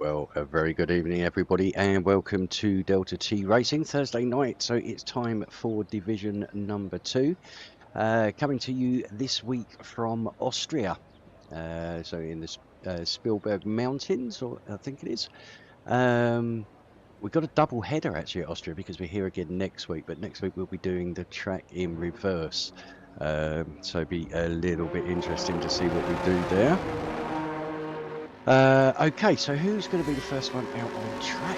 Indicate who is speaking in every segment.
Speaker 1: Well, a very good evening, everybody, and welcome to Delta T Racing Thursday night. So it's time for Division number 2, coming to you this week from Austria. So in the Spielberg Mountains, or I think it is. We've got a double header actually at Austria because we're here again next week. But next week we'll be doing the track in reverse. So it'll be a little bit interesting to see what we do there. Okay, so who's going to be the first one out on track?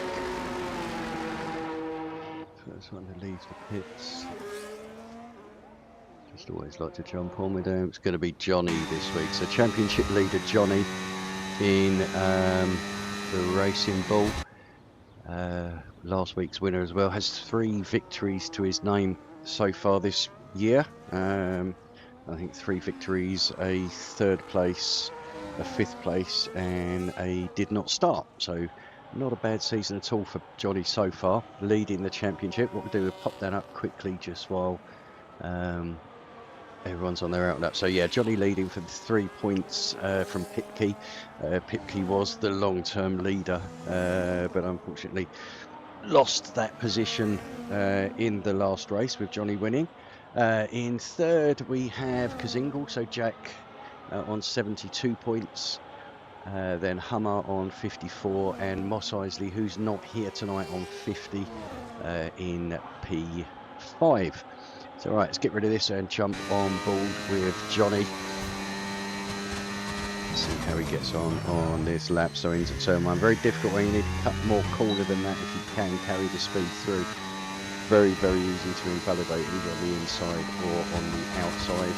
Speaker 1: First one to leave the pits. Just always like to jump on with them. It's going to be Johnny this week. So championship leader Johnny in the Racing Bull. Last week's winner as well. Has 3 victories to his name so far this year. I think 3 victories, a 3rd place, a 5th place, and a did not start. So not a bad season at all for Johnny so far, leading the championship. What we'll do is pop that up quickly just while everyone's on their outlap. So yeah, Johnny leading for 3 points from Pipke. Pipke was the long-term leader, but unfortunately lost that position in the last race with Johnny winning. In 3rd we have Kazingle, so Jack on 72 points, then Hummer on 54, and Moss Isley, who's not here tonight, on 50 in P5. So right, let's get rid of this and jump on board with Johnny. See how he gets on this lap. So into turn 1, very difficult where you need to cut more corner than that if you can carry the speed through. Very, very easy to invalidate either on the inside or on the outside.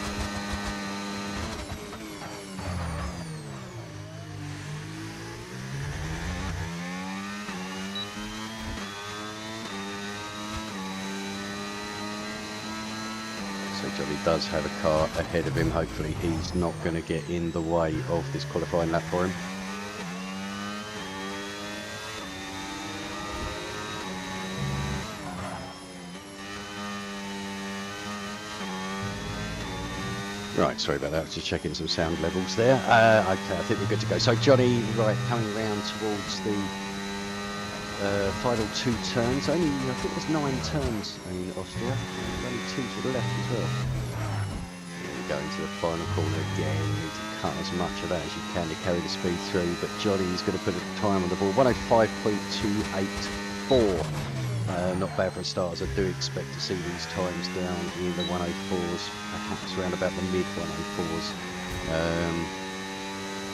Speaker 1: So Johnny does have a car ahead of him. Hopefully he's not going to get in the way of this qualifying lap for him. Right, sorry about that, just checking some sound levels there. Okay, I think we're good to go. So Johnny, right, coming around towards the final 2 turns. Only, I think there's 9 turns in Austria, and only 2 to the left as well. Here we go into the final corner again. You need to cut as much of that as you can to carry the speed through, but Johnny's going to put a time on the board, 105.284. Not bad for a start, as I do expect to see these times down in the 104s, perhaps around about the mid 104s.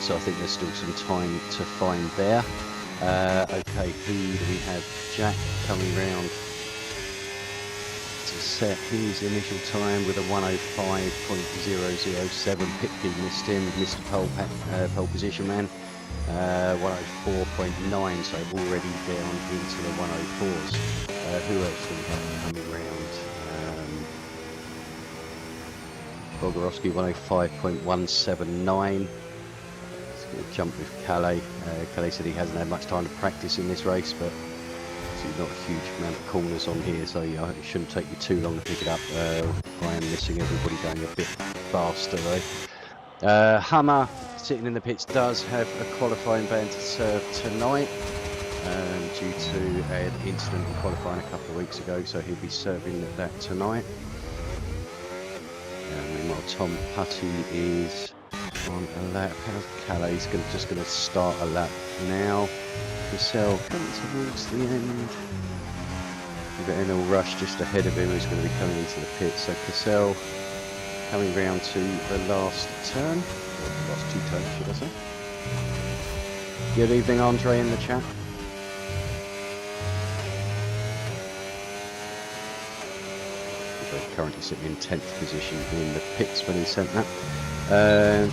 Speaker 1: So I think there's still some time to find there. Okay, who do we have? Jack coming round to set his initial time with a 105.007. Pipke missed him, missed pole position man. 104.9, so already down into the 104s. Who else do we have coming round? Bogorowski, 105.179. Let's go jump with Calais. Calais said he hasn't had much time to practice in this race, but obviously not a huge amount of corners on here, so yeah, it shouldn't take you too long to pick it up. I am missing everybody going a bit faster though. Hummer, sitting in the pits, does have a qualifying ban to serve tonight due to an incident in qualifying a couple of weeks ago, so he'll be serving that tonight. Meanwhile, Tom Putty is on a lap. Calais is just going to start a lap now. Cassell coming towards the end. We've got Enel Rush just ahead of him, who's going to be coming into the pit. So Cassell coming round to the last turn. Last 2 turns, should I say. Good evening, Andre, in the chat. We're currently sitting in 10th position in the pits when he sent that.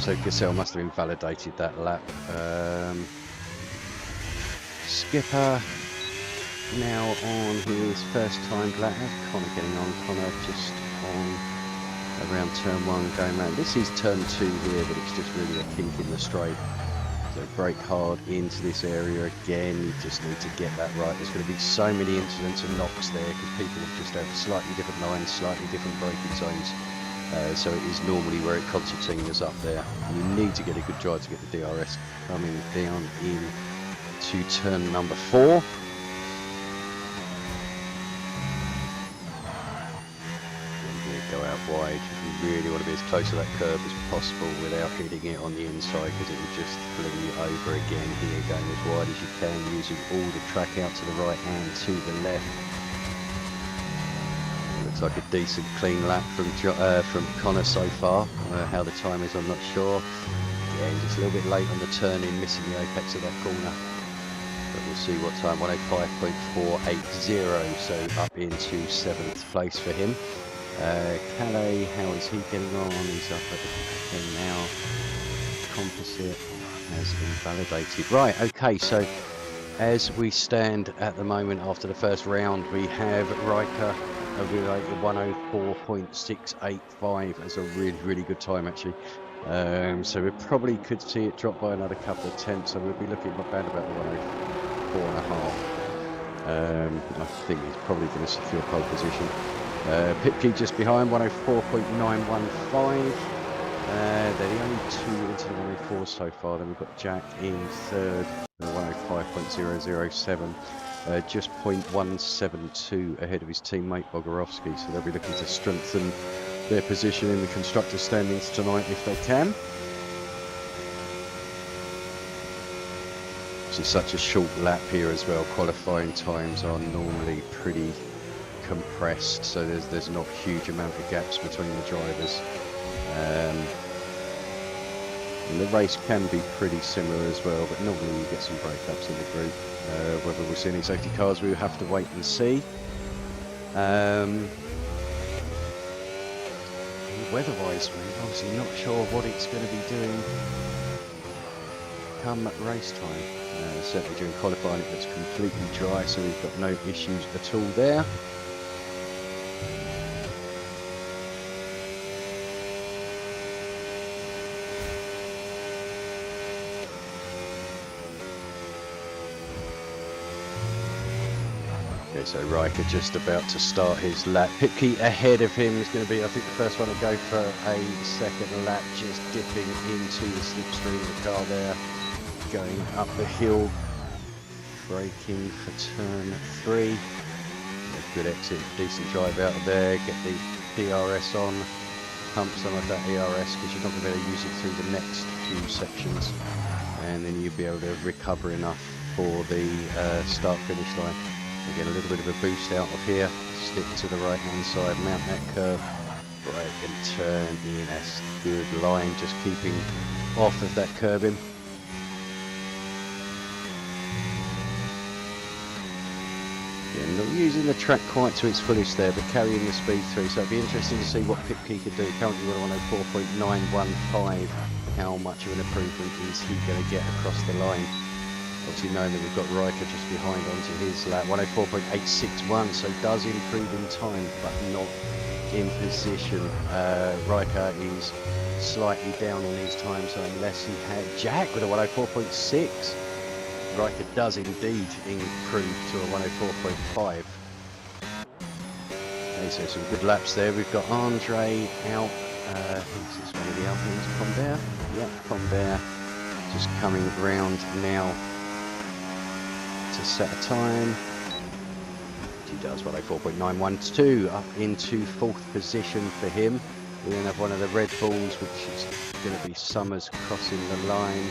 Speaker 1: So Cassell must have invalidated that lap. Skipper now on his first time lap. How's Connor getting on? Connor just on around turn 1 going round. This is turn 2 here, but it's just really a kink in the straight. So brake hard into this area again. You just need to get that right. There's going to be so many incidents and knocks there because people have just have slightly different lines, slightly different braking zones. So it is normally where it concertinas up there. You need to get a good drive to get the DRS coming down in into turn number 4. Go out wide. You really want to be as close to that curb as possible without hitting it on the inside, because it will just fling you over again here, going as wide as you can, using all the track out to the right and to the left. Looks like a decent clean lap from Connor so far. How the time is, I'm not sure. Again, just a little bit late on the turn in, missing the apex of that corner. But we'll see what time, 105.480, so up into 7th place for him. Calais, how is he getting on? He's up at the back end now. Composite has invalidated. Right, okay, so as we stand at the moment after the first round, we have Riker with a 104.685 as a really good time, actually. So we probably could see it drop by another couple of tenths, so we'll be looking around about the 104.5. I think he's probably going to secure pole position. Pipke just behind, 104.915. They're the only two into the 104 so far. Then we've got Jack in 3rd, 105.007. Just 0.172 ahead of his teammate Bogorovsky. So they'll be looking to strengthen their position in the constructor standings tonight if they can. This is such a short lap here as well. Qualifying times are normally pretty compressed, so there's not a huge amount of gaps between the drivers, and the race can be pretty similar as well, but normally you get some breakups in the group. Whether we'll see any safety cars, we'll have to wait and see. Weather-wise, we're obviously not sure what it's going to be doing come race time. Certainly during qualifying it looks completely dry, so we've got no issues at all there. Okay, so Riker just about to start his lap. Pipke ahead of him is going to be, I think, the first one to go for a second lap, just dipping into the slipstream of the car there, going up the hill, braking for turn 3. A good exit, decent drive out of there, get the PRS on, pump some of that ERS, because you're not going to be able to use it through the next few sections, and then you'll be able to recover enough for the start-finish line. We get a little bit of a boost out of here, stick to the right hand side, mount that curve, brake and turn in a good line, just keeping off of that curbing. Yeah, not using the track quite to its fullest there, but carrying the speed through, so it'd be interesting to see what Pipke could do. Currently we're on a 4.915, how much of an improvement is he going to get across the line? Obviously knowing that we've got Riker just behind onto his lap, 104.861, so does improve in time, but not in position. Riker is slightly down on his time, so unless he had Jack with a 104.6, Riker does indeed improve to a 104.5. Okay, so some good laps there. We've got Andre out. Is this one of the Alpines? Combert? Yep, Combert just coming round now to set a time. He does 104.912, up into 4th position for him. We then have one of the Red Bulls, which is going to be Summers crossing the line.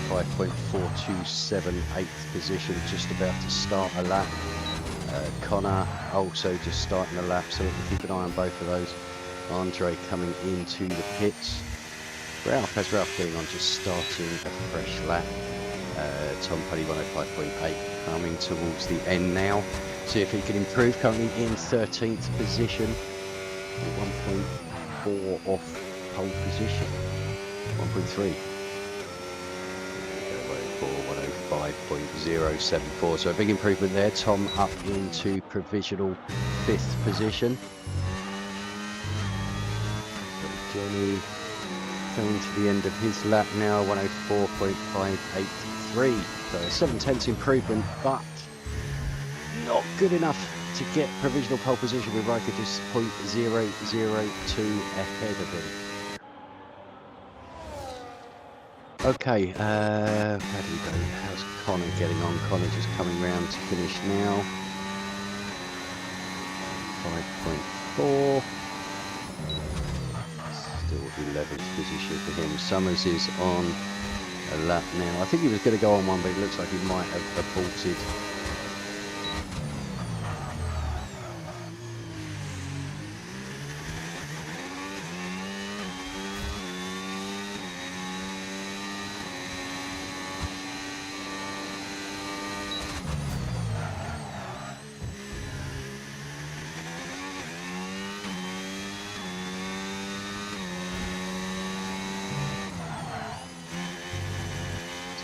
Speaker 1: 5.427, 8th position, just about to start a lap. Connor also just starting a lap, so we can keep an eye on both of those. Andre coming into the pits. Ralph getting on, just starting a fresh lap. Tom Putty 105.8 coming towards the end now. See if he can improve, currently in 13th position. 1.4 off pole position. 1.3. 105.074, so a big improvement there. Tom up into provisional 5th position. Johnny coming to the end of his lap now, 104.583, so a 7/10 improvement, but not good enough to get provisional pole position, with Riker just 0.002 ahead of him. Okay, how do we go? How's Connor getting on? Connor just coming round to finish now. 5.4. Still 11th position for him. Summers is on a lap now. I think he was going to go on one, but it looks like he might have aborted.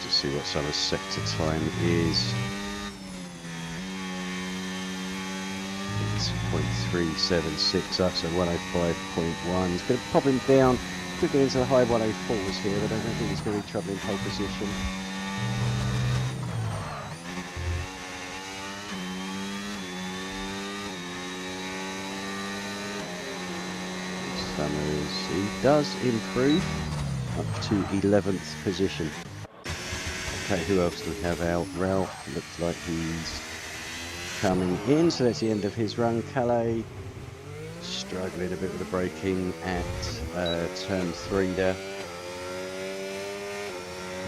Speaker 1: See what Summers' sector time is. It's 0.376 up, so 105.1. It's going to pop him down. Could get into the high 104s here, but I don't think he's going to be trouble in pole position. Summers, he does improve up to 11th position. Okay, who else do we have out? Ralph looks like he's coming in, so that's the end of his run. Calais struggling a bit with the braking at turn 3 there.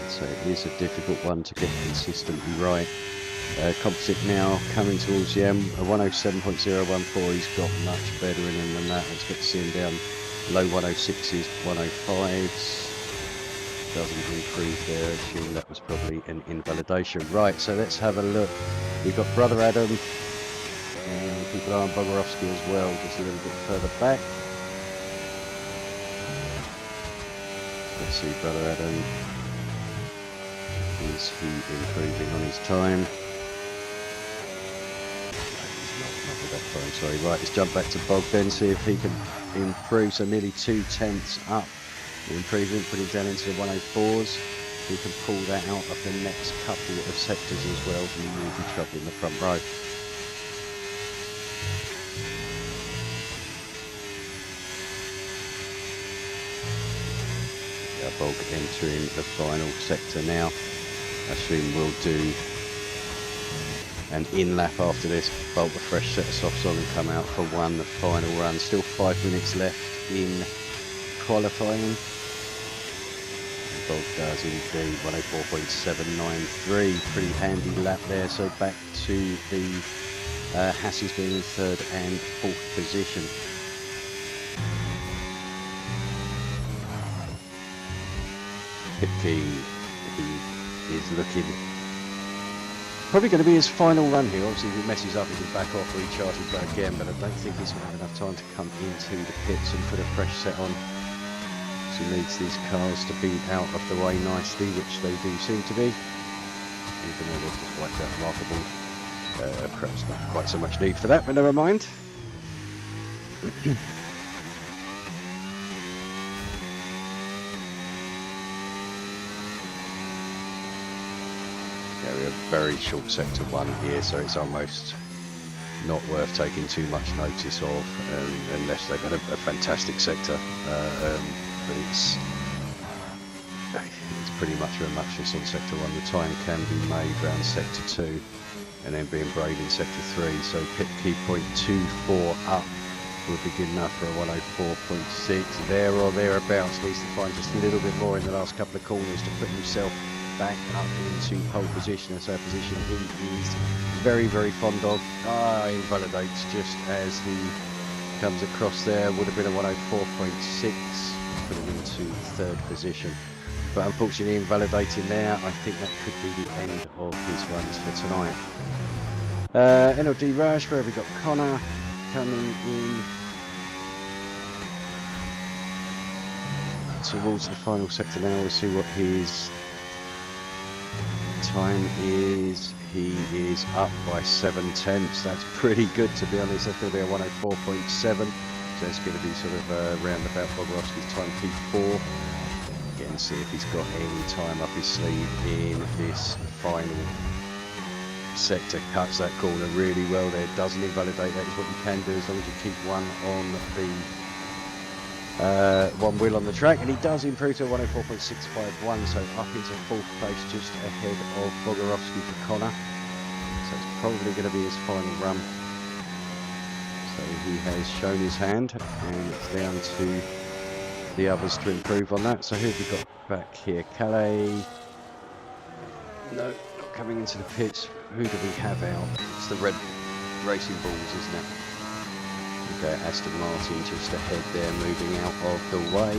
Speaker 1: So it is a difficult one to get consistently right. Composite now coming towards the end, a 107.014. He's got much better in him than that. Let's get to see him down low 106s, 105s. Doesn't improve there. I assume that was probably an invalidation. Right, so let's have a look. We've got Brother Adam and people are on Bogorowski as well, just a little bit further back. Let's see, Brother Adam. Is he improving on his time? Not with that time, sorry. Right, let's jump back to Bog then, see if he can improve. So nearly 2/10 up. Improvement, put it down into the 104s. He can pull that out of the next couple of sectors as well. He will be trouble in the front row. Yeah, Bog entering the final sector now. I assume we'll do an in lap after this, bolt a fresh set of softs on and come out for one final run. Still 5 minutes left in qualifying. Bog does indeed 104.793, pretty handy lap there. So back to the Hasses being in 3rd and 4th position. Pipke, he is looking probably going to be his final run here. Obviously, if he messes up, he can back off, recharge and go again, but I don't think he's going to have enough time to come into the pits and put a fresh set on. So he needs these cars to be out of the way nicely, which they do seem to be. Even though they're just quite remarkable. Perhaps not quite so much need for that, but never mind. Yeah, we have very short sector 1 here, so it's almost not worth taking too much notice of, unless they've got a fantastic sector. But it's pretty much a matchless on sector 1. The time can be made round sector 2 and then being brave in sector 3. So Pipke 0.24 up would be good enough for a 104.6 there or thereabouts. Needs to find just a little bit more in the last couple of corners to put himself back up into pole position. So a position he is very, very fond of. Invalidates just as he comes across there. Would have been a 104.6. Put him into 3rd position. But unfortunately invalidating there, I think that could be the end of his runs for tonight. NLD Rush, where have we got Connor coming in towards the final sector now. We'll see what his time is. He is up by 7/10. That's pretty good, to be honest. That's going to be a 104.7. So it's going to be sort of round about Bogorowski's time P4. Again, see if he's got any time up his sleeve in this final sector. Cuts that corner really well there. Doesn't invalidate. That is what you can do as long as you keep one on the one wheel on the track, and he does improve to 104.651, so up into 4th place, just ahead of Bogarowski for Connor. So it's probably going to be his final run. So he has shown his hand, and it's down to the others to improve on that. So who have we got back here? Calais. No, not coming into the pits. Who do we have out? It's the red Racing Bulls, isn't it? Okay, Aston Martin just ahead there, moving out of the way.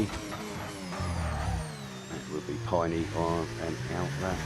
Speaker 1: It will be Piney on and out there.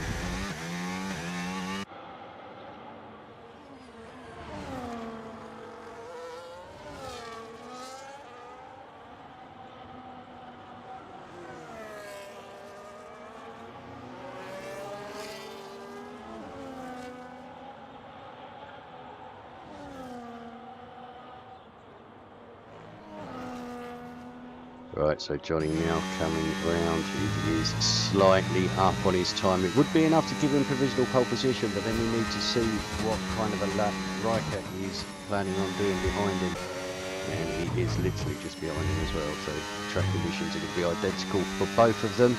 Speaker 1: Right, so Johnny now coming round. He is slightly up on his time. It would be enough to give him provisional pole position, but then we need to see what kind of a lap Riker is planning on doing behind him. And he is literally just behind him as well, so track conditions are going to be identical for both of them.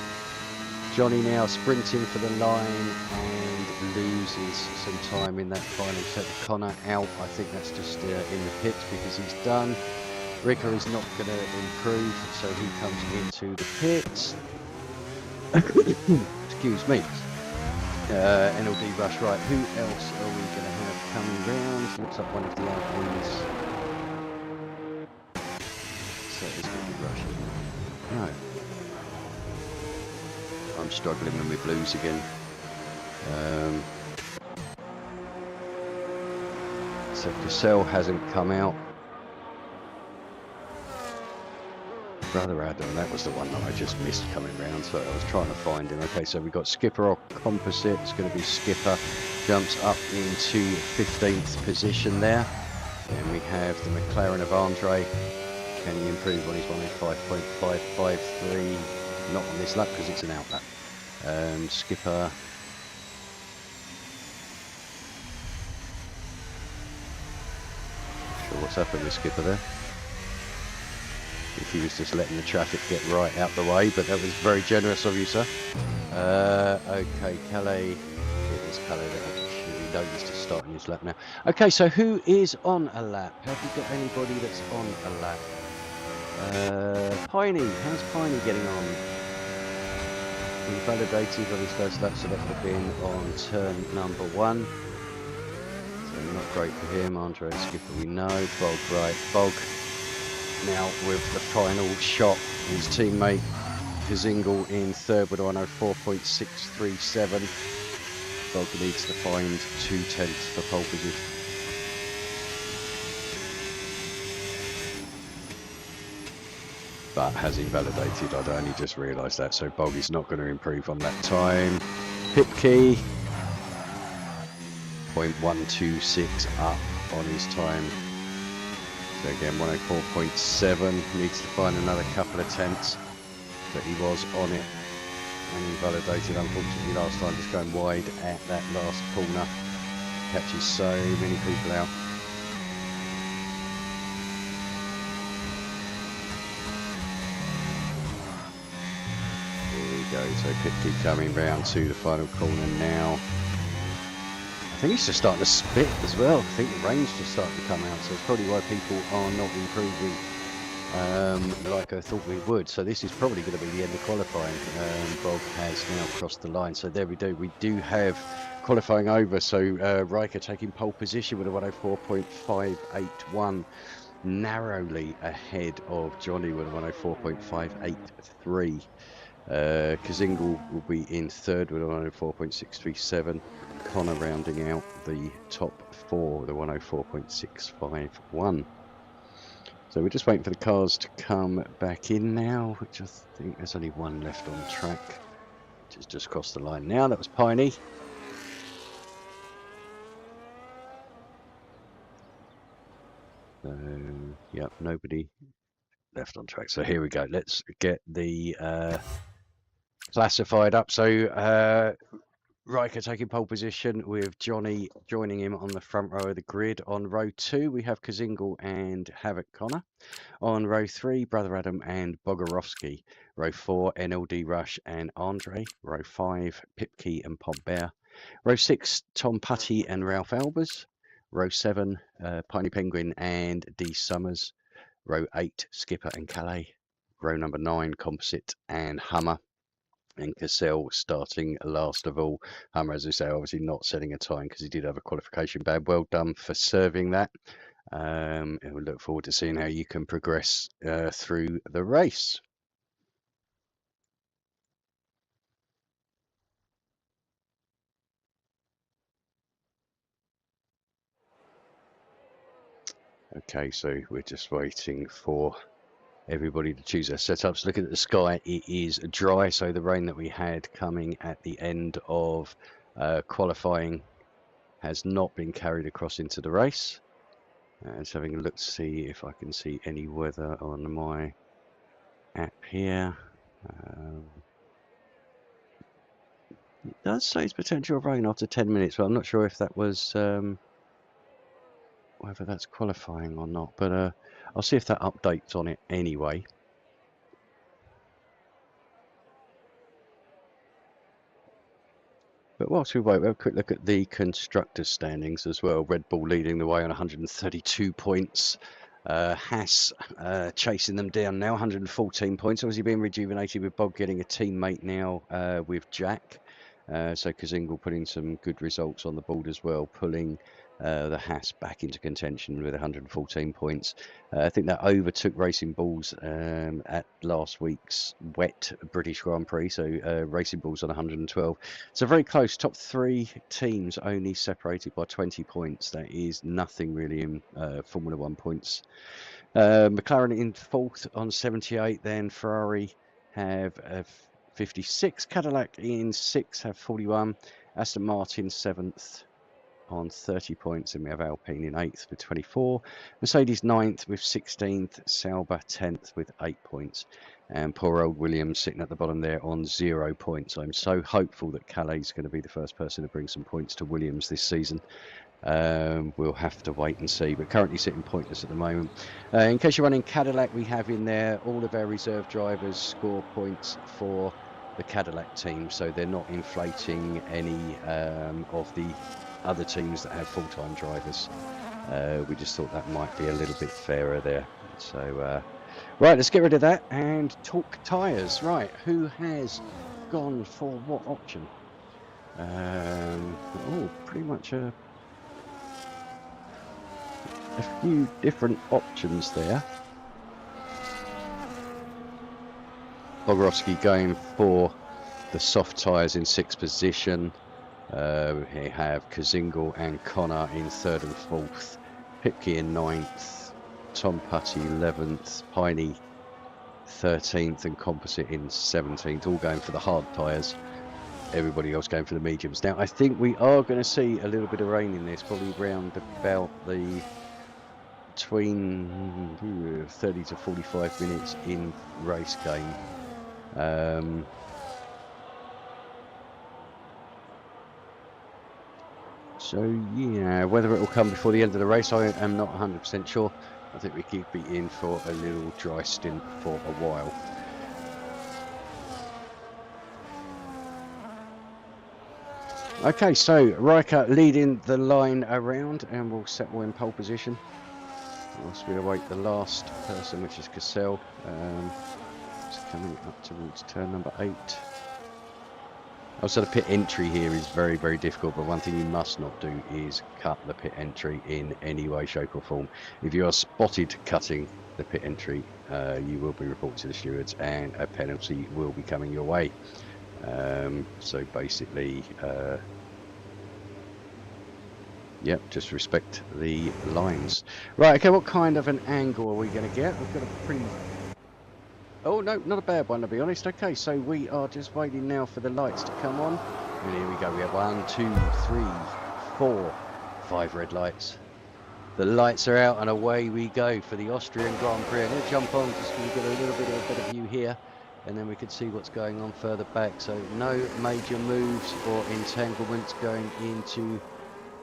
Speaker 1: Johnny now sprinting for the line and loses some time in that final set. Connor out. I think that's just in the pits because he's done. Ricker is not going to improve, so he comes into the pits. Excuse me. NLD rush. Right, who else are we going to have coming round? Looks like one of the admins. So it's going to be rushing. No. I'm struggling with my blues again. So Cassell hasn't come out. Brother Adam, that was the one that I just missed coming round, so I was trying to find him. Okay, so we've got Skipper or Composite. It's going to be Skipper, jumps up into 15th position there. And we have the McLaren of Andre. Can he improve on his 105.553? Not on this lap because it's an out lap. Skipper. Not sure what's happened with Skipper there. If he was just letting the traffic get right out the way, but that was very generous of you, sir. Okay, Calais. It was Calais that actually noticed to start in his lap now. Okay, so who is on a lap? Have you got anybody that's on a lap? Piney. How's Piney getting on? Invalidated on his first lap, so that would have been on turn number 1. So not great for him. Andre and Skipper we know. Bog, right. Bog. Now with the final shot, his teammate Kazingle in third with 104.637. Bog needs to find 2/10 for pole position. But has invalidated, I'd only just realised that, so Bog is not going to improve on that time. Pipkey, 0.126 up on his time. So again, 104.7, needs to find another couple of tenths, but he was on it and invalidated unfortunately last time, just going wide at that last corner. Catches so many people out. Here we go, so Pipkey coming round to the final corner now. I think he's just starting to spit as well. I think the rain's just starting to come out, so it's probably why people are not improving like I thought we would. So this is probably going to be the end of qualifying. Bob has now crossed the line, so there we do. We do have qualifying over, so Riker taking pole position with a 104.581, narrowly ahead of Johnny with a 104.583. Kazingle will be in third with a 104.637. Connor rounding out the top 4, the 104.651. So we're just waiting for the cars to come back in now, which I think there's only one left on track, which has just crossed the line now. That was Piney. Yep, nobody left on track. So here we go. Let's get the classified up. So Riker taking pole position with Johnny joining him on the front row of the grid. On row 2, we have Kazingle and Havoc Connor. On row 3, Brother Adam and Bogarowski. Row 4, NLD Rush and Andre. Row 5, Pipkey and Pombear. Row 6, Tom Putty and Ralph Albers. Row 7, Piney Penguin and D Summers. Row 8, Skipper and Calais. Row number 9, Composite and Hummer. And Cassell starting last of all. Hummer, as I say, obviously not setting a time because he did have a qualification bad. Well done for serving that. And we look forward to seeing how you can progress through the race. Okay, so we're just waiting for everybody to choose their setups. Looking at the sky, it is dry, so the rain that we had coming at the end of qualifying has not been carried across into the race. Just having a look to see if I can see any weather on my app here. It does say it's potential rain after 10 minutes, but I'm not sure if that was whether that's qualifying or not, but I'll see if that updates on it anyway. But whilst we wait, we'll have a quick look at the constructors standings as well. Red Bull leading the way on 132 points. Haas chasing them down now, 114 points. Obviously being rejuvenated with Bob getting a teammate now with Jack. So Kazingle putting some good results on the board as well, pulling the Haas back into contention with 114 points. I think that overtook Racing Bulls at last week's wet British Grand Prix. So Racing Bulls on 112. So very close. Top 3 teams only separated by 20 points. That is nothing really in Formula 1 points. McLaren in 4th on 78. Then Ferrari have 56. Cadillac in 6th have 41. Aston Martin 7th on 30 points, and we have Alpine in 8th with 24. Mercedes 9th with 16th. Sauber 10th with 8 points. And poor old Williams sitting at the bottom there on 0 points. I'm so hopeful that Calais is going to be the first person to bring some points to Williams this season. We'll have to wait and see, but currently sitting pointless at the moment. In case you're running Cadillac, we have in there all of our reserve drivers score points for the Cadillac team, so they're not inflating any of the other teams that have full-time drivers. We just thought that might be a little bit fairer there. So right, let's get rid of that and talk tyres. Right, who has gone for what option? Oh, pretty much a few different options there. Bogarowski going for the soft tyres in 6th position. We have Kazingle and Connor in 3rd and 4th. Pipkey in 9th. Tom Putty 11th. Piney 13th and Composite in 17th. All going for the hard tyres. Everybody else going for the mediums. Now, I think we are going to see a little bit of rain in this, probably around about the between 30 to 45 minutes in race game. So yeah, whether it will come before the end of the race, I am not 100% sure. I think we could be in for a little dry stint for a while. Okay, so Riker leading the line around, and we'll settle in pole position whilst we await the last person, which is Cassell. It's coming up towards turn number 8. Also, the pit entry here is very, very difficult, but one thing you must not do is cut the pit entry in any way, shape or form. If you are spotted cutting the pit entry, you will be reported to the stewards and a penalty will be coming your way. So basically, yep, just respect the lines. Right, okay, what kind of an angle are we going to get? We've got a pretty... Oh, no, not a bad one, to be honest. Okay, so we are just waiting now for the lights to come on. And here we go. We have 1, 2, 3, 4, 5 red lights. The lights are out and away we go for the Austrian Grand Prix. I'm going to jump on just so we get a little bit of a better view here. and then we can see what's going on further back. So no major moves or entanglements going into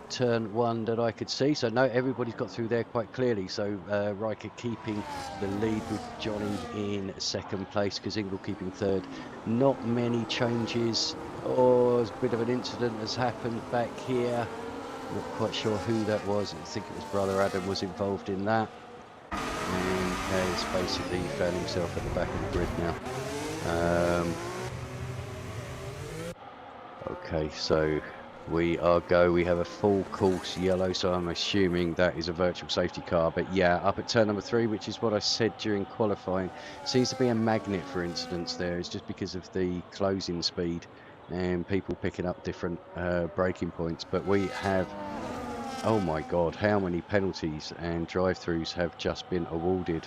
Speaker 1: turn 1 that I could see. So no, everybody's got through there quite clearly. So Riker keeping the lead with Johnny in 2nd place, Kazingle keeping 3rd. Not many changes. Oh, a bit of an incident has happened back here. Not quite sure who that was. I think it was Brother Adam was involved in that, and has basically found himself at the back of the grid now. Okay, so we have a full course yellow, so I'm assuming that is a virtual safety car. But yeah, up at turn number 3, which is what I said during qualifying, seems to be a magnet for incidents there. It's just because of the closing speed and people picking up different braking points. But we have, oh my god, how many penalties and drive-throughs have just been awarded.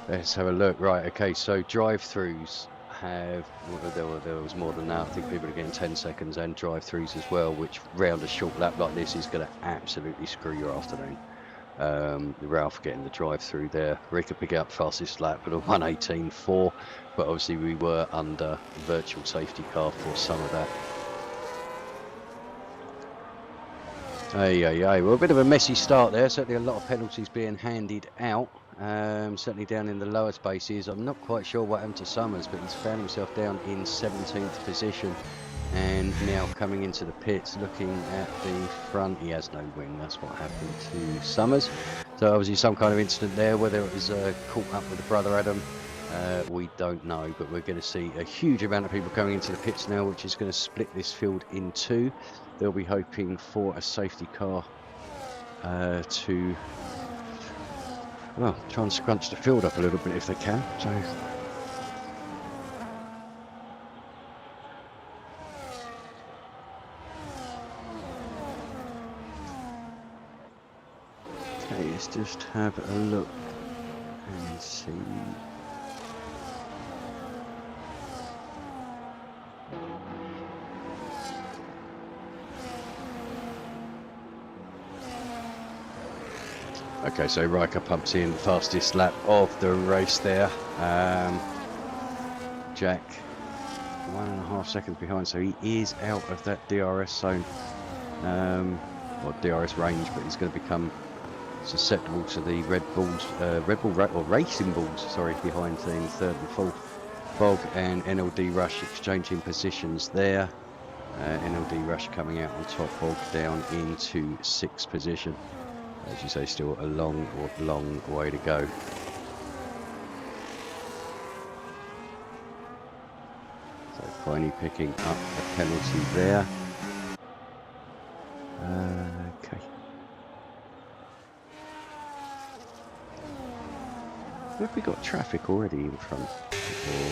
Speaker 1: Let's have a look. Right, okay, so drive-throughs have, well, there was more than that. I think people are getting 10 seconds and drive-throughs as well, which round a short lap like this is going to absolutely screw your afternoon. Ralph getting the drive-through there. Rika picking up fastest lap at a 1:18.4, but obviously we were under virtual safety car for some of that. Well, a bit of a messy start there. Certainly a lot of penalties being handed out. Certainly down in the lower spaces. I'm not quite sure what happened to Summers, but he's found himself down in 17th position. And now coming into the pits, looking at the front, he has no wing. That's what happened to Summers. So obviously some kind of incident there, whether it was caught up with the Brother Adam, we don't know. But we're going to see a huge amount of people coming into the pits now, which is going to split this field in 2. They'll be hoping for a safety car to, well, try and scrunch the field up a little bit if they can. So okay, let's just have a look and see. Okay, so Riker pumps in fastest lap of the race there. Jack 1.5 seconds behind, so he is out of that DRS zone, or DRS range, but he's going to become susceptible to the Red Bull Racing Bulls, sorry, behind in 3rd and 4th. Bog and NLD Rush exchanging positions there. NLD Rush coming out on top, Bog down into 6th position. As you say, still a long way to go. So finally picking up a penalty there. Okay. Have we got traffic already in front? Or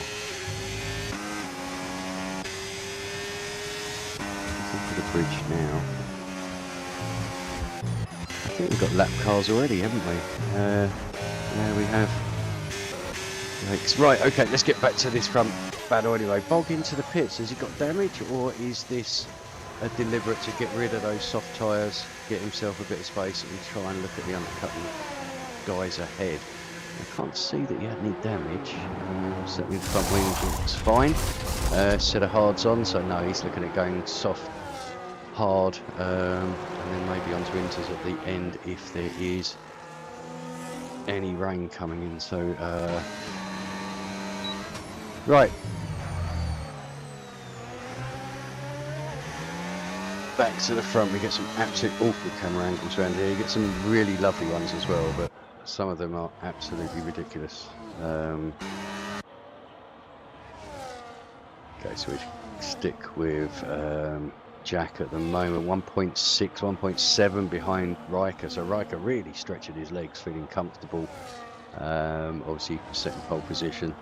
Speaker 1: to the bridge now. I think we've got lap cars already, haven't we? Yeah, we have. Yikes. Right, okay, let's get back to this front battle anyway. Bog into the pits. Has he got damage, or is this a deliberate to get rid of those soft tyres, get himself a bit of space and try and look at the undercutting guys ahead? I can't see that he had any damage. Certainly the front wing looks fine. Set of hards on, so no, he's looking at going soft, hard, and then maybe onto inters at the end if there is any rain coming in. So right, back to the front. We get some absolute awful camera angles around here. You get some really lovely ones as well, but some of them are absolutely ridiculous. Okay, so we stick with Jack at the moment, 1.6, 1.7 behind Riker. So Riker really stretching his legs, feeling comfortable. Obviously second pole position.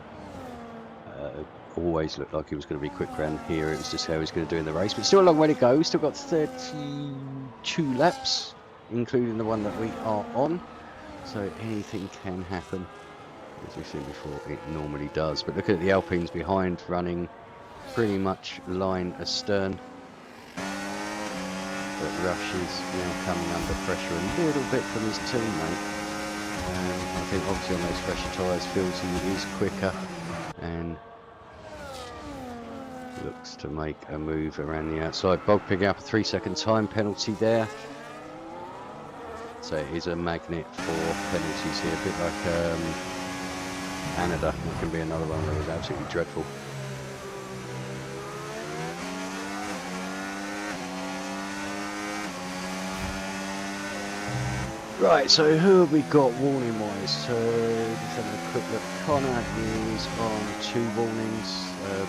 Speaker 1: Always looked like he was going to be quick round here. It was just how he's going to do in the race, but still a long way to go. We've still got 32 laps, including the one that we are on. So anything can happen, as we've seen before. It normally does. But look at the Alpines behind, running pretty much line astern. But Rush is now coming under pressure a little bit from his teammate. I think obviously on those fresher tyres feels he is quicker and looks to make a move around the outside. Bog picking up a 3-second time penalty there. So it is a magnet for penalties here, a bit like Canada. It can be another one that is absolutely dreadful. Right, so who have we got warning wise? So just having a quick look. Connor is on 2 warnings.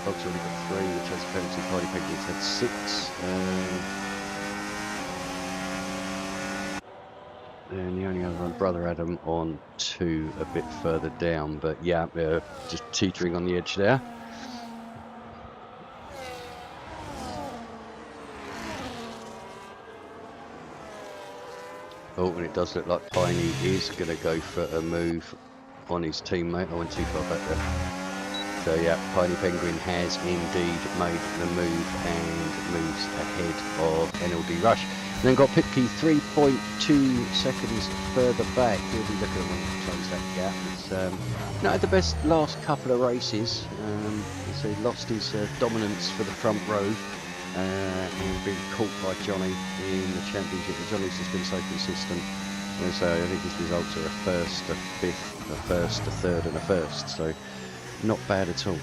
Speaker 1: Bog's already got 3, which has a penalty. Party Penguins had 6. And the only other one, Brother Adam, on 2, a bit further down. But yeah, just teetering on the edge there. Oh, and it does look like Piney is going to go for a move on his teammate. I went too far back there. So yeah, Piney Penguin has indeed made the move and moves ahead of NLD Rush. And then got Pipkey 3.2 seconds further back. He'll be looking to close that gap. It's not had the best last couple of races. So he lost his dominance for the front row. And been caught by Johnny in the championship. But Johnny's just been so consistent. And so I think his results are a first, a fifth, a first, a third, and a first. So not bad at all.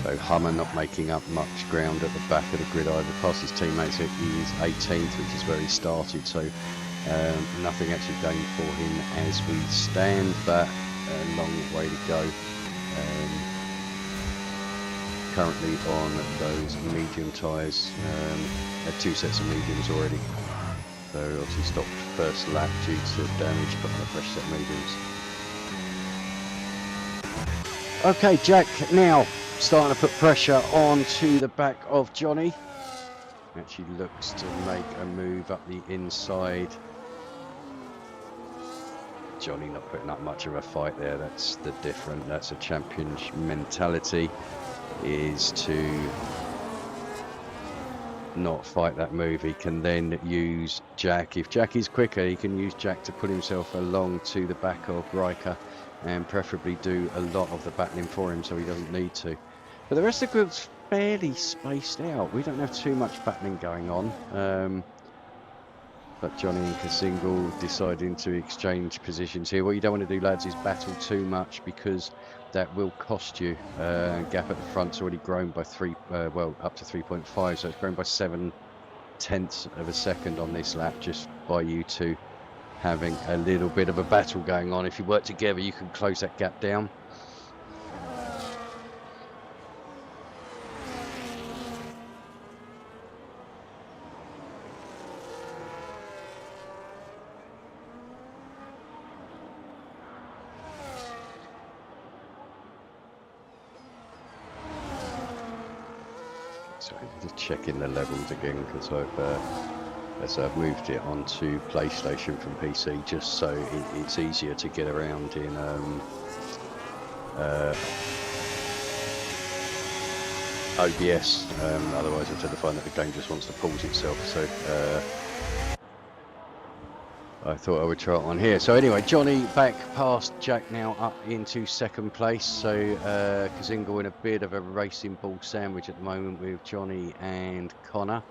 Speaker 1: So Hummer not making up much ground at the back of the grid either. Past his teammates, he is 18th, which is where he started. So nothing actually gained for him as we stand, but a long way to go. Currently on those medium tyres, had 2 sets of mediums already. So obviously stopped first lap due to damage, got on a fresh set of mediums. Okay, Jack now starting to put pressure onto the back of Johnny. Actually looks to make a move up the inside. Johnny not putting up much of a fight there. That's the different. That's a champion's mentality, is to not fight that move. He can then use Jack. If Jack is quicker, he can use Jack to put himself along to the back of Riker and preferably do a lot of the battling for him so he doesn't need to. But the rest of the group's fairly spaced out. We don't have too much battling going on. But Johnny and Kasingle deciding to exchange positions here. What you don't want to do, lads, is battle too much because that will cost you. Gap at the front's already grown by up to 3.5, so it's grown by 0.7 of a second on this lap just by you two having a little bit of a battle going on. If you work together, you can close that gap down. Sorry, just checking the levels again because I've moved it onto PlayStation from PC just so it's easier to get around in OBS. Otherwise I tend to find that the game just wants to pause itself. So I thought I would try it on here. So anyway, Johnny back past Jack now up into second place. So Kazingle in a bit of a racing ball sandwich at the moment with Johnny and Connor.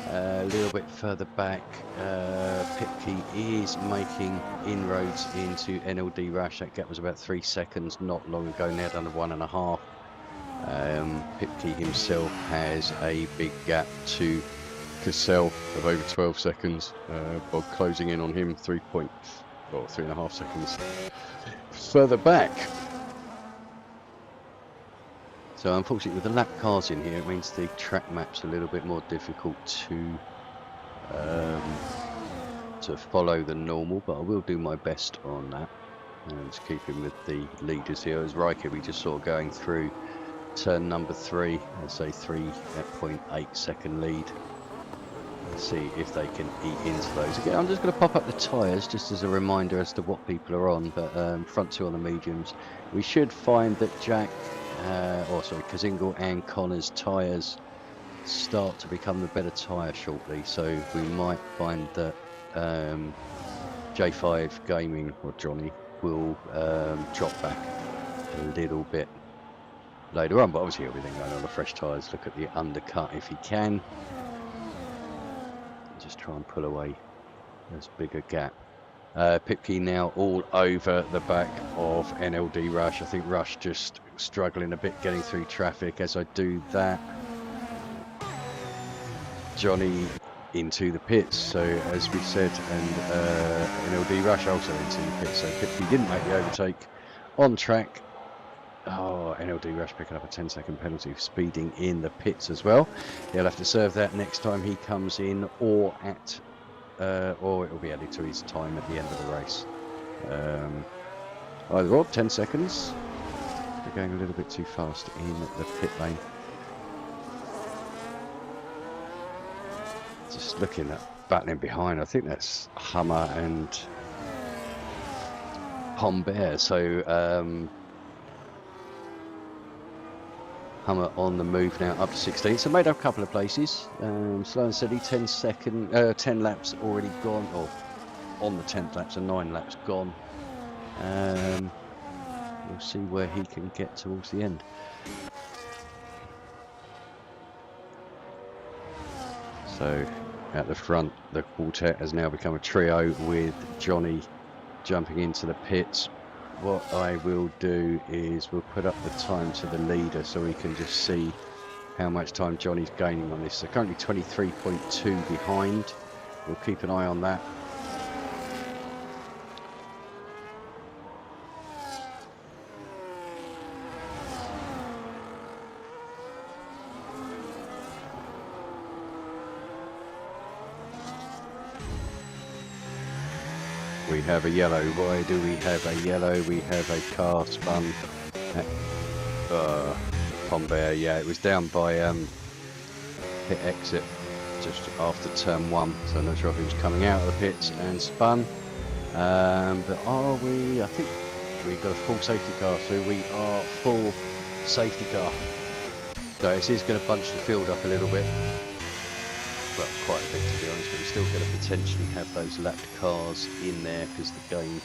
Speaker 1: A little bit further back, Pipkey is making inroads into NLD Rush. That gap was about 3 seconds not long ago, now down to 1.5. Pipkey himself has a big gap to Cassell of over 12 seconds. Bog closing in on him 3.5 seconds further back. So unfortunately with the lap cars in here, it means the track map's a little bit more difficult to follow than normal, but I will do my best on that and to keep in with the leaders here. As Riker, we just sort of going through turn number 3, I'd say 3.8 second lead. Let's see if they can eat into those. Again, I'm just going to pop up the tyres just as a reminder as to what people are on, but front 2 on the mediums. We should find that Jack, Kazingle and Connor's tyres start to become the better tyre shortly, so we might find that J5 Gaming, or Johnny, will drop back a little bit later on, but obviously he'll be then going on the fresh tyres, look at the undercut if he can, just try and pull away as big a gap. Pipke now all over the back of NLD Rush. I think Rush just struggling a bit getting through traffic. As I do that, Johnny into the pits, so as we said, and NLD Rush also into the pits, so Pipke didn't make the overtake on track. Oh, NLD Rush picking up a 10-second penalty for speeding in the pits as well. He'll have to serve that next time he comes in, or it will be added to his time at the end of the race. Either or, 10 seconds. They're going a little bit too fast in the pit lane. Just looking at battling behind, I think that's Hummer and Pombear. So Hummer on the move now, up to 16. So made up a couple of places. Slow and steady, 10 laps already gone, or on the 10th lap, so 9 laps gone. We'll see where he can get towards the end. So at the front, the quartet has now become a trio with Johnny jumping into the pits. What I will do is we'll put up the time to the leader so we can just see how much time Johnny's gaining on this. So currently 23.2 behind. We'll keep an eye on that. We have a yellow. Why do we have a yellow? We have a car spun at Pombear. Yeah, it was down by pit exit just after turn 1, so I'm not sure if he was coming out of the pits and spun. But are we? I think we've got a full safety car, so we are full safety car. So this is going to bunch the field up a little bit. Well, quite a bit to be honest, but we're still going to potentially have those lapped cars in there because the game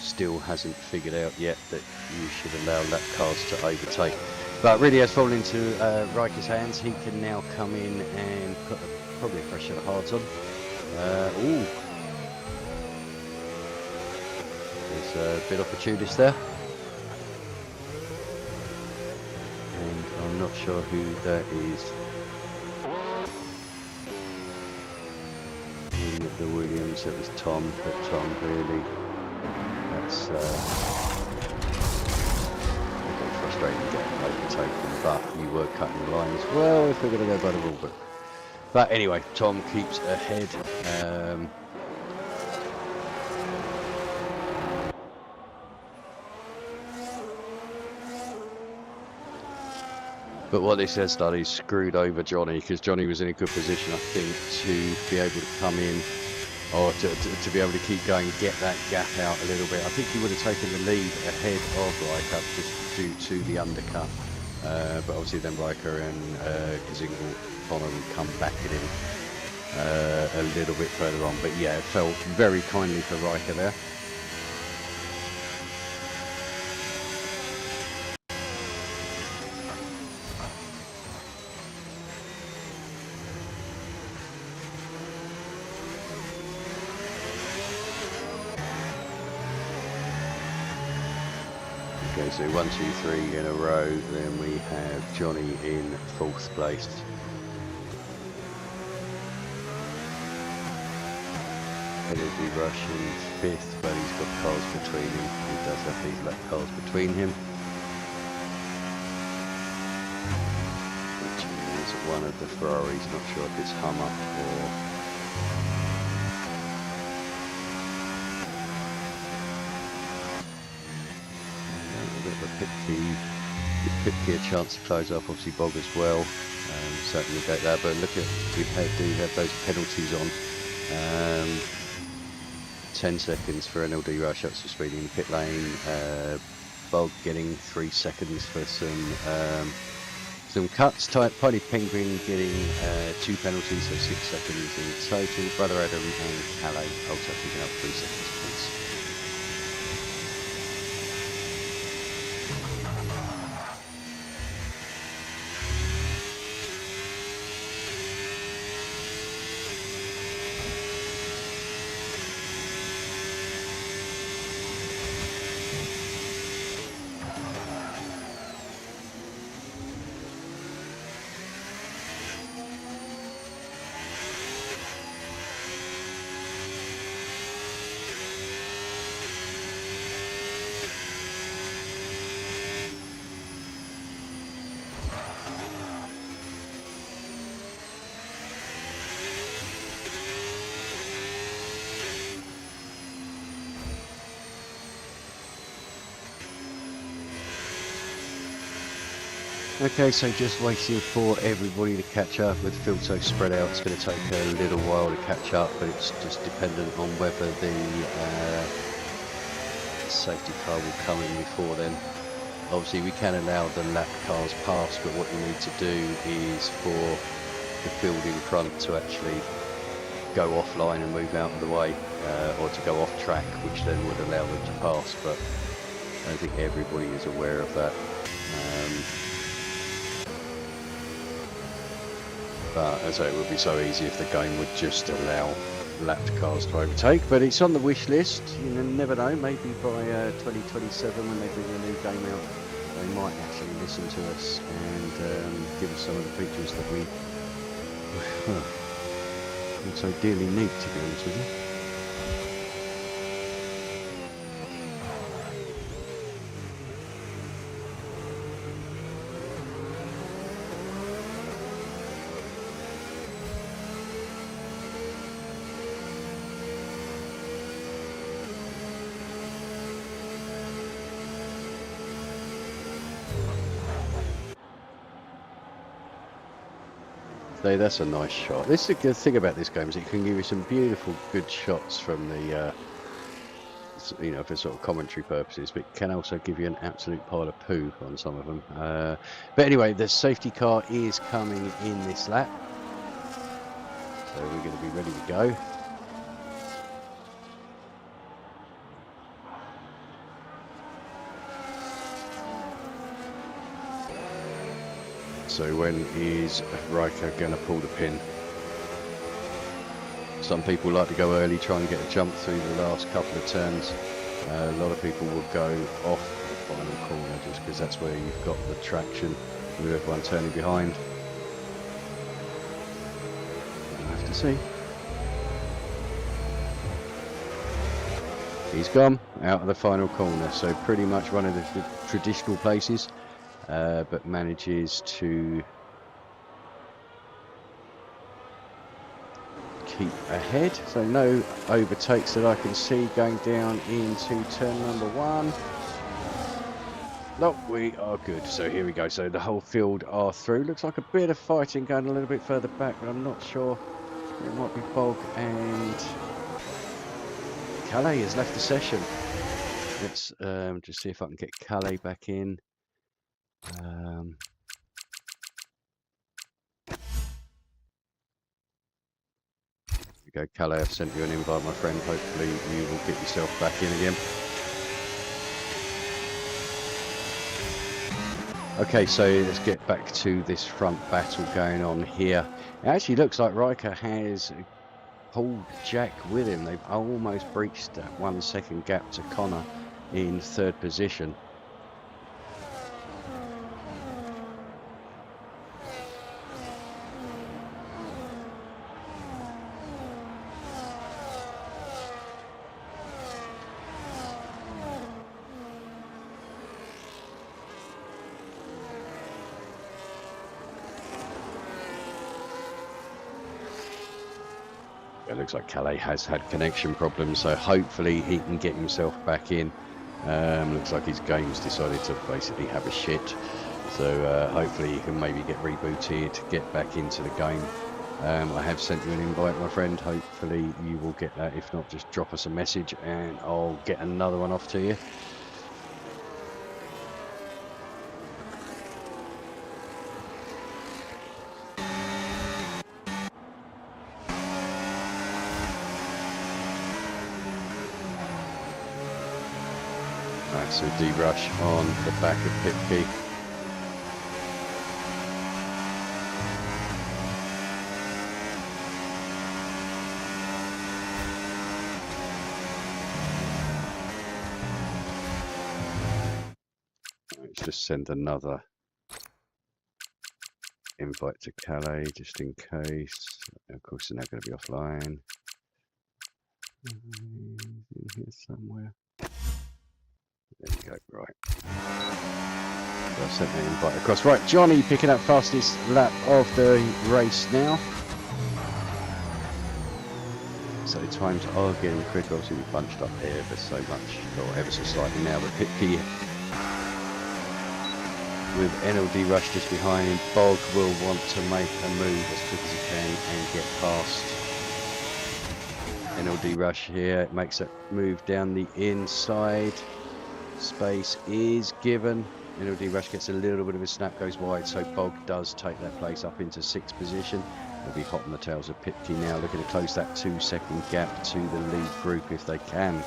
Speaker 1: still hasn't figured out yet that you should allow lapped cars to overtake. But really has fallen into Riker's hands. He can now come in and put probably a fresh set of hards on. Ooh, there's a bit opportunist there. And I'm not sure who that is. The Williams, it was Tom, but Tom really, that's okay, frustrating getting overtaken, but you were cutting the line as well if we're going to go by the rule book. But anyway, Tom keeps ahead. But what this has done is screwed over Johnny, because Johnny was in a good position, I think, to be able to come in, or to be able to keep going, get that gap out a little bit. I think he would have taken the lead ahead of Riker just due to the undercut. But obviously then Riker and Kazingle Connor would come back at him a little bit further on. But yeah, it felt very kindly for Riker there. Okay, so 1, 2, 3 in a row, then we have Johnny in 4th place. Energy Rush in 5th, but he's got cars between him. He does have these lap cars between him. Which is one of the Ferraris, not sure if it's Hummer or... Pipke a chance to close up, obviously Bog as well, certainly get that, but look at, we do have those penalties on. 10 seconds for NLD Rush, that's for speeding in the pit lane. Bog getting 3 seconds for some Some cuts, Tiny Penguin getting 2 penalties, so 6 seconds in total. Brother Adam and Calais also picking up 3 seconds apiece. Okay, so just waiting for everybody to catch up. With the field so spread out, it's going to take a little while to catch up, but it's just dependent on whether the safety car will come in before then. Obviously we can allow the lap cars past, but what you need to do is for the field in front to actually go offline and move out of the way, or to go off track, which then would allow them to pass, but I don't think everybody is aware of that. But as I say, it would be so easy if the game would just allow lapped cars to overtake. But it's on the wish list. You never know. Maybe by 2027, when they bring a new game out, they might actually listen to us and give us some of the features that we so dearly need, to be honest with you. So that's a nice shot. This is the good thing about this game, is it can give you some beautiful, good shots from the, you know, for sort of commentary purposes, but it can also give you an absolute pile of poo on some of them. But anyway, the safety car is coming in this lap, so we're going to be ready to go. So when is Riker going to pull the pin? Some people like to go early, try and get a jump through the last couple of turns. A lot of people will go off the final corner just because that's where you've got the traction with everyone turning behind. We'll have to see. He's gone out of the final corner, so pretty much one of the traditional places, but manages to keep ahead. So no overtakes that I can see going down into turn number 1. No, we are good. So here we go. So the whole field are through. Looks like a bit of fighting going a little bit further back, but I'm not sure. It might be Bog and Calais has left the session. Let's just see if I can get Calais back in. Go, Calais, I've sent you an invite, my friend. Hopefully you will get yourself back in again. Okay, so let's get back to this front battle going on here. It actually looks like Riker has pulled Jack with him. They've almost breached that 1 second gap to Connor in 3rd position. It looks like Calais has had connection problems, so hopefully he can get himself back in. Looks like his game's decided to basically have a shit, so hopefully he can maybe get rebooted, get back into the game. I have sent you an invite, my friend. Hopefully you will get that. If not, just drop us a message and I'll get another one off to you. Right, so D-Rush on the back of Pipke. Let's just send another invite to Calais just in case. Of course, they're now going to be offline. In here somewhere. There we go. Right. So I've sent the invite across. Right, Johnny picking up fastest lap of the race now. So times are getting quicker. Obviously, we bunched up ever so much, or ever so slightly now. But Pipke with NLD Rush just behind. Bog will want to make a move as quick as he can and get past NLD Rush here. It makes a move down the inside. Space is given. NLD Rush gets a little bit of a snap, goes wide, so Bog does take that place up into 6th position. They'll be hot on the tails of Pipke now, looking to close that 2-second gap to the lead group if they can.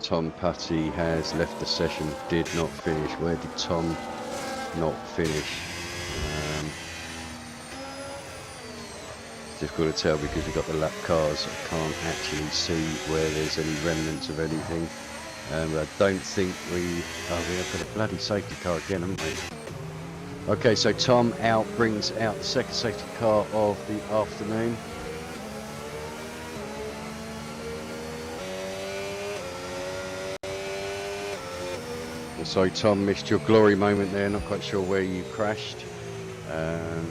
Speaker 1: Tom Putty has left the session, did not finish. Where did Tom not finish? It's difficult to tell because we've got the lap cars. I can't actually see where there's any remnants of anything. But I don't think we have got a bloody safety car again, haven't we? Okay, so Tom out, brings out the second safety car of the afternoon. So Tom, missed your glory moment there, not quite sure where you crashed. At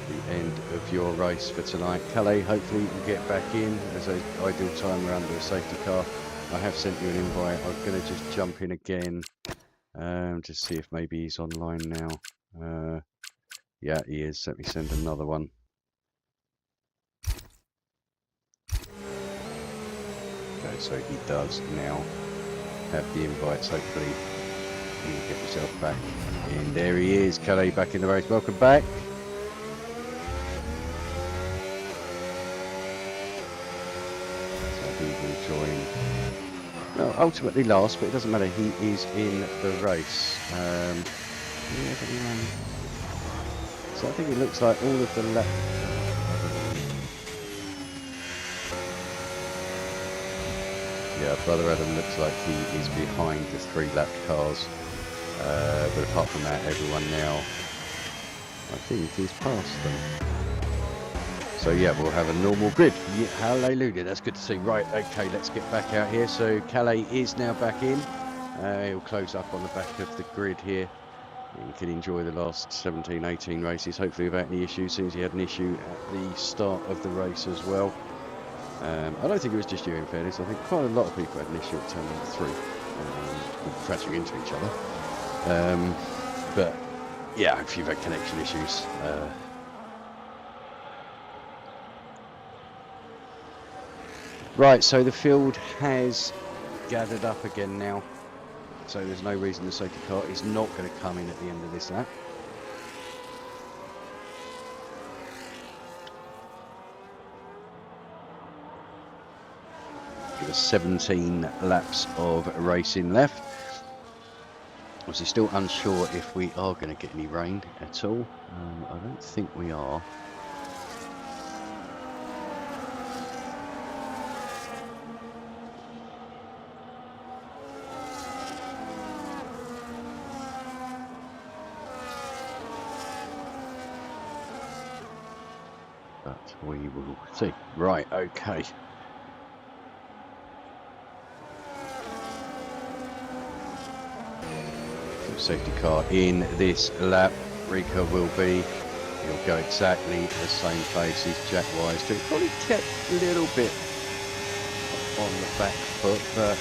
Speaker 1: the end of your race for tonight. Calais, hopefully you can get back in as an ideal time around the safety car. I have sent you an invite. I'm going to just jump in again, to see if maybe he's online now. Yeah, he is. Let me send another one. Okay, so he does now have the invites. Hopefully you can get yourself back in. There he is, Calais, back in the race. Welcome back. So he will join. Well, ultimately last, but it doesn't matter. He is in the race. So I think it looks like all of the lap. Yeah, Brother Adam looks like he is behind the 3 lap cars. But apart from that, everyone now, I think, is past them. So yeah, we'll have a normal grid. Yeah, hallelujah, that's good to see. Right, okay, let's get back out here. So Calais is now back in. He'll close up on the back of the grid here. You can enjoy the last 17, 18 races, hopefully without any issues. Seems he had an issue at the start of the race as well. I don't think it was just you, in fairness. I think quite a lot of people had an issue at turn number 3, crashing into each other. But yeah, if you've had connection issues, right, so the field has gathered up again now. So there's no reason the safety car is not going to come in at the end of this lap. Give us 17 laps of racing left. Obviously still unsure if we are going to get any rain at all. I don't think we are. But we will see. Right, okay. Safety car in this lap. Rika will be. He'll go exactly the same place as Jack Wise. So he's probably kept a little bit on the back foot, but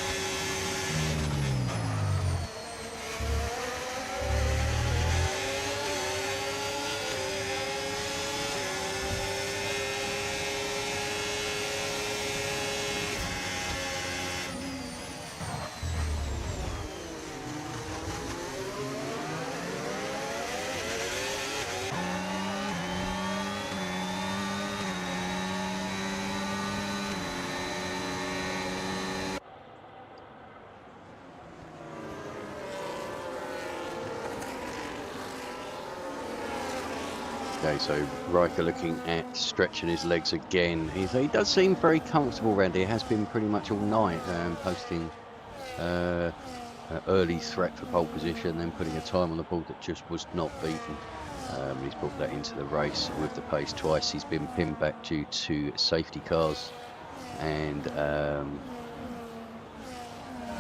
Speaker 1: Okay, so Riker looking at stretching his legs again. He does seem very comfortable around here. Has been pretty much all night, posting early threat for pole position, then putting a time on the board that just was not beaten. He's brought that into the race with the pace twice. He's been pinned back due to safety cars, and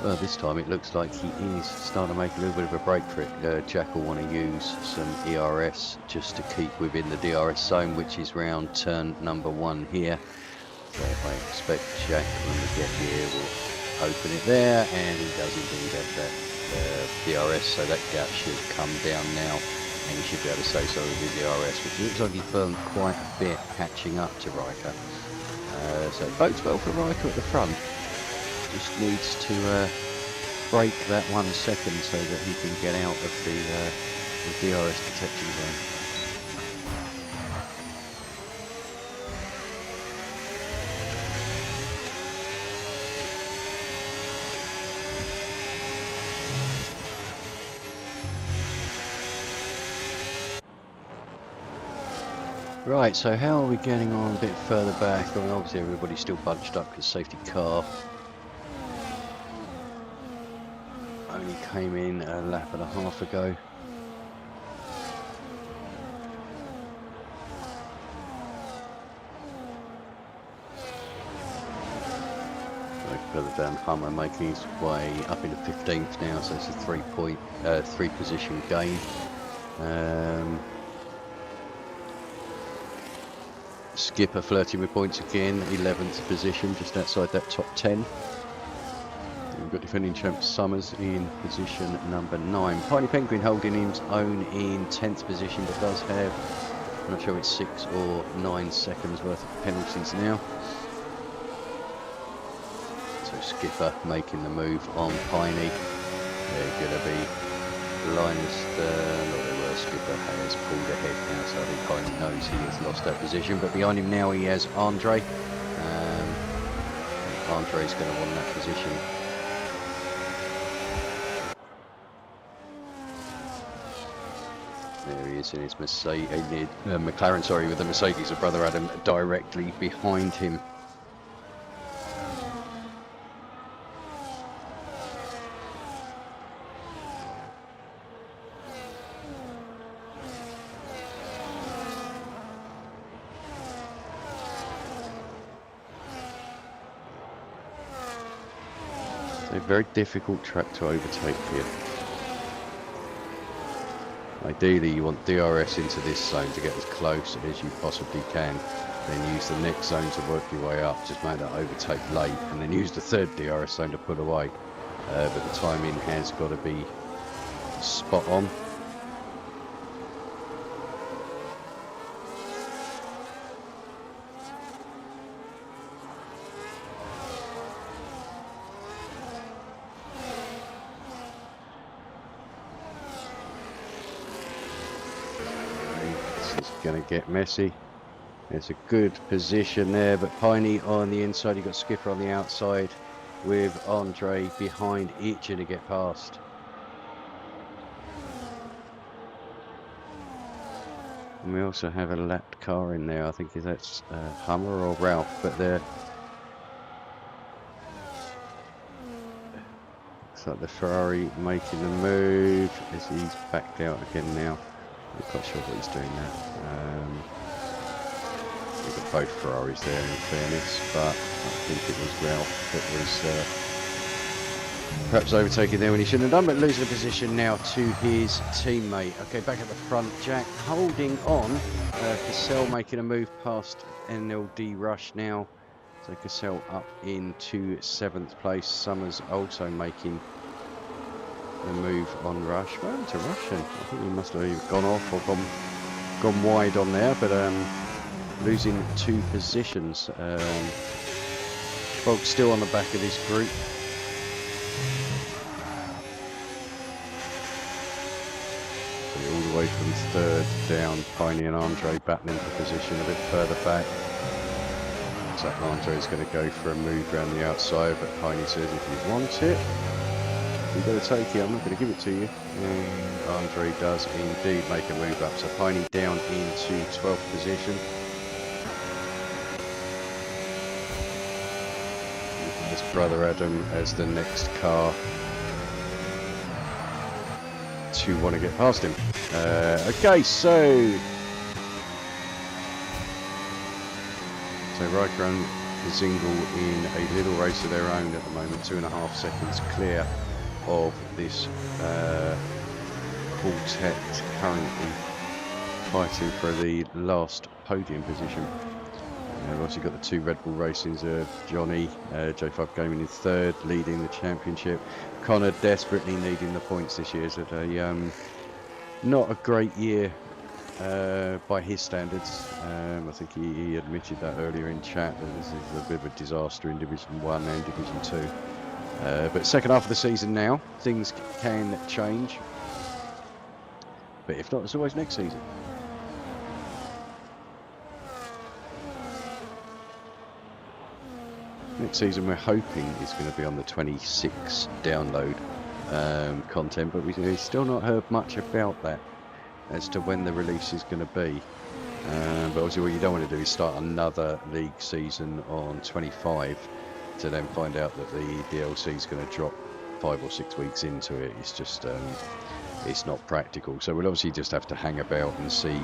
Speaker 1: well, this time it looks like he is starting to make a little bit of a break for it. Jack will want to use some ERS just to keep within the DRS zone, which is round turn number 1 here. So I expect Jack, when we get here, will open it there, and he does indeed have that DRS, so that gap should come down now, and he should be able to say so with his ERS, which looks like he's burned quite a bit catching up to Riker. So it bodes well for Riker at the front. Just needs to break that 1 second so that he can get out of the DRS detection zone. Right, so how are we getting on a bit further back? I mean, obviously everybody's still bunched up because safety car only came in a lap and a half ago. Further down, Hummer making his way up into 15th now, so it's a 3 position gain. Skipper flirting with points again, 11th position, just outside that top 10. We've got defending champ Summers in position number 9. Piney Penguin holding his own in 10th position, but does have, I'm not sure it's 6 or 9 seconds worth of penalties now. So Skipper making the move on Piney. They're going to be lined. Skipper has pulled ahead now, so I think Piney knows he has lost that position. But behind him now he has Andre. Andre's going to want that position. There he is in his Mercedes, McLaren, sorry, with the Mercedes of Brother Adam directly behind him. A very difficult track to overtake here. Ideally you want DRS into this zone to get as close as you possibly can, then use the next zone to work your way up, just make that overtake late, and then use the 3rd DRS zone to pull away. But the timing has got to be spot on. Going to get messy. It's a good position there, but Piney on the inside, you've got Skipper on the outside with Andre behind, itching to get past. And we also have a lapped car in there, I think that's Hummer or Ralph, but they're looks like the Ferrari making the move as he's backed out again now. I'm not quite sure what he's doing now. We've got both Ferraris there in fairness, but I think it was Ralph that was perhaps overtaking there when he shouldn't have done, but losing the position now to his teammate. Okay, back at the front, Jack holding on. Cassell making a move past NLD Rush now. So Cassell up into 7th place. Summers also making the move on Rush. Well, to Rush, and I think he must have either gone off or gone wide on there, but losing 2 positions. Folks still on the back of this group. So all the way from 3rd down, Piney and Andre battling for position a bit further back. So Andre is going to go for a move around the outside, but Piney says if you want it. You've got to take it. I'm not going to give it to you. And Andre does indeed make a move up. So Piney down into 12th position. His brother Adam as the next car to want to get past him. Okay, so Riker and Zingle in a little race of their own at the moment, 2.5 seconds clear of this quartet, currently fighting for the last podium position. We've obviously got the 2 Red Bull Racings of Johnny, J5 Gaming in 3rd, leading the championship. Connor desperately needing the points this year. It's had a not a great year by his standards. I think he admitted that earlier in chat, that this is a bit of a disaster in Division 1 and Division 2. But second half of the season now, things can change. But if not, it's always next season. Next season we're hoping is going to be on the 26 download content, but we've still not heard much about that as to when the release is going to be. But obviously what you don't want to do is start another league season on 25 to then find out that the DLC is going to drop 5 or 6 weeks into it. It's just it's not practical. So we'll obviously just have to hang about and see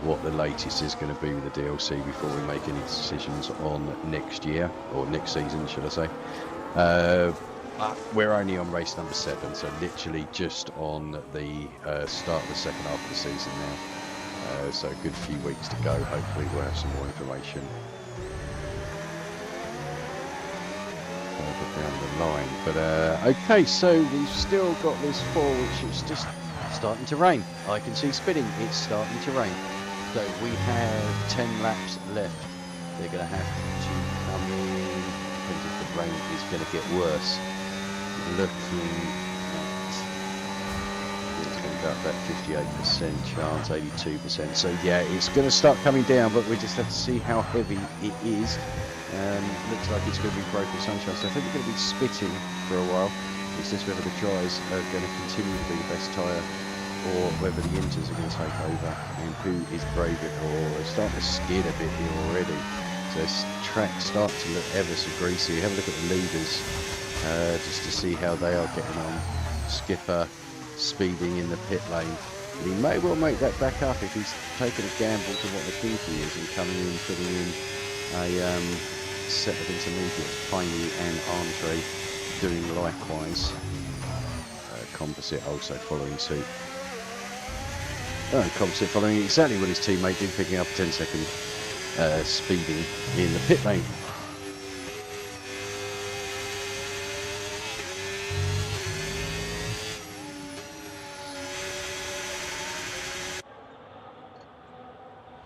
Speaker 1: what the latest is going to be with the DLC before we make any decisions on next year, or next season should I say. We're only on race number 7, so literally just on the start of the second half of the season now. So a good few weeks to go. Hopefully we'll have some more information further down the line. But okay, so we've still got this 4, which is just starting to rain. I can see spinning, it's starting to rain. So we have 10 laps left. They're going to have to come in, because if the rain is going to get worse. Looking at, it's going to go up about 58% chance, 82%. So yeah, it's going to start coming down, but we just have to see how heavy it is. Looks like it's going to be broken sunshine, so I think we're going to be spitting for a while. It's just whether the dries are going to continue to be the best tyre, or whether the inters are going to take over, and who is braver, or it's starting to skid a bit here already. So this track starts to look ever so greasy. Have a look at the leaders, just to see how they are getting on. Skipper speeding in the pit lane. But he may well make that back up if he's taken a gamble to what the think he is, and coming in, putting in a set of intermediates. Piney and Andre doing likewise. Composite also following suit. Composite following exactly what his teammate did, picking up 10-second speeding in the pit lane.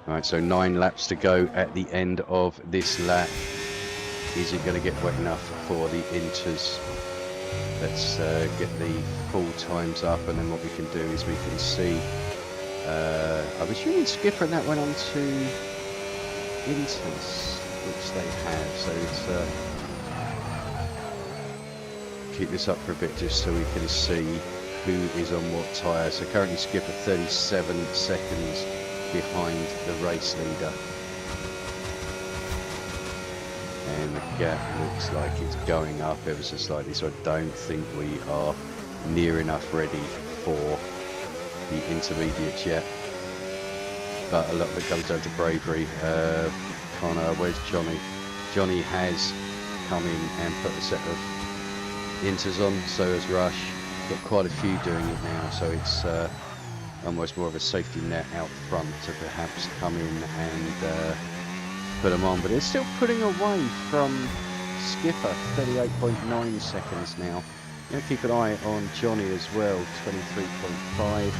Speaker 1: Right, so 9 laps to go at the end of this lap. Is it going to get wet enough for the inters? Let's get the full times up, and then what we can do is we can see. I'm assuming Skipper and that went on to inters, which they have. So it's keep this up for a bit just so we can see who is on what tyre. So currently Skipper 37 seconds behind the race leader, and the gap looks like it's going up ever so slightly, so I don't think we are near enough ready for the intermediates yet, but a lot of it comes down to bravery. Connor, where's Johnny? Johnny has come in and put a set of inters on, so has Rush. Got quite a few doing it now, so it's almost more of a safety net out front to perhaps come in and put them on, but it's still putting away from Skipper, 38.9 seconds now. Going to keep an eye on Johnny as well, 23.5,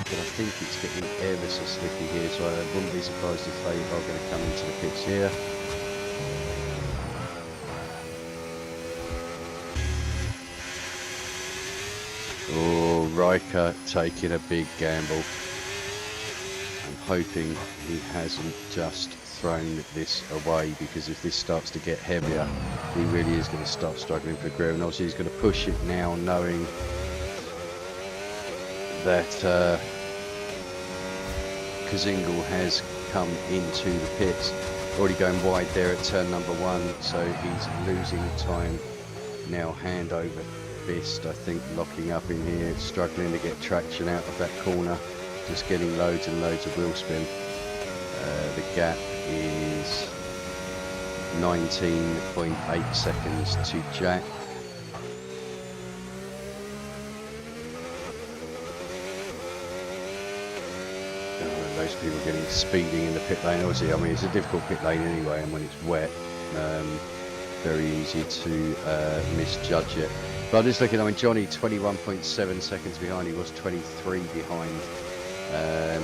Speaker 1: but I think it's getting ever so slippy here, so I wouldn't be surprised if they are going to come into the pits here. Oh, Riker taking a big gamble. I'm hoping he hasn't just thrown this away, because if this starts to get heavier, he really is going to start struggling for grip. And obviously he's going to push it now, knowing that Kazingal has come into the pits, already going wide there at turn number 1, so he's losing time now. Hand over fist, I think, locking up in here, struggling to get traction out of that corner, just getting loads and loads of wheel spin. The gap is 19.8 seconds to Jack. Those people getting speeding in the pit lane. Obviously, I mean, it's a difficult pit lane anyway, and when it's wet, very easy to misjudge it. But just looking, I mean, Johnny 21.7 seconds behind. He was 23 behind.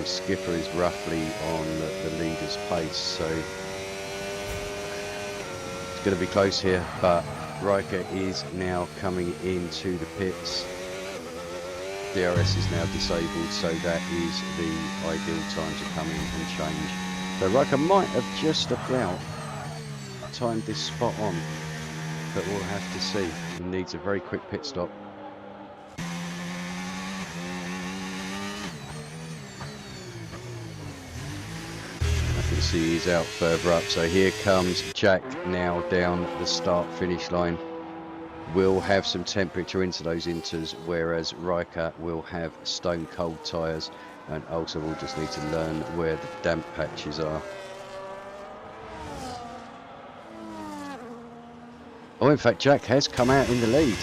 Speaker 1: Skipper is roughly on the leader's pace, so it's going to be close here. But Riker is now coming into the pits. DRS is now disabled, so that is the ideal time to come in and change. So Riker might have just about timed this spot on, but we'll have to see. He needs a very quick pit stop. I can see he's out further up, so here comes Jack now down the start finish line. Will have some temperature into those inters, whereas Riker will have stone cold tyres, and also will just need to learn where the damp patches are. Oh, in fact, Jack has come out in the lead.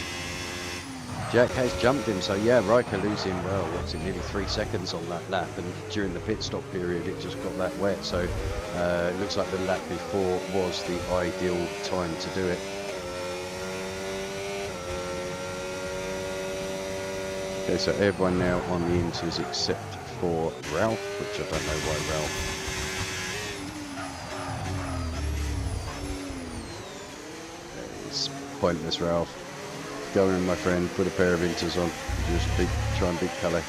Speaker 1: Jack has jumped him, so yeah, Riker losing, well, what's it, nearly 3 seconds on that lap, and during the pit stop period it just got that wet, so it looks like the lap before was the ideal time to do it. Okay, so everyone now on the inters except for Ralph, which I don't know why Ralph. It's pointless, Ralph. Go in, my friend, put a pair of inters on, just try and beat Calais.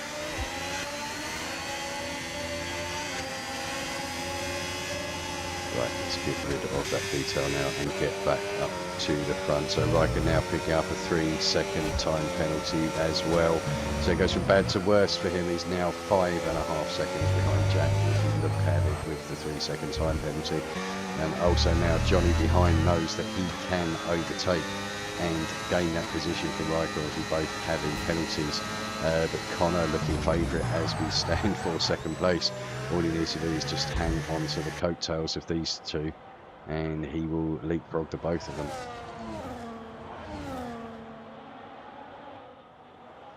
Speaker 1: Right, let's get rid of that detail now and get back up to the front. So Riker now picking up a 3-second time penalty as well. So it goes from bad to worse for him. He's now 5.5 seconds behind Jack, if you look at it, with the 3-second time penalty. And also now Johnny behind knows that he can overtake and gain that position for Riker, as we both having penalties. But Connor looking favourite as we stand for second place. All he needs to do is just hang on to the coattails of these two, and he will leapfrog the both of them.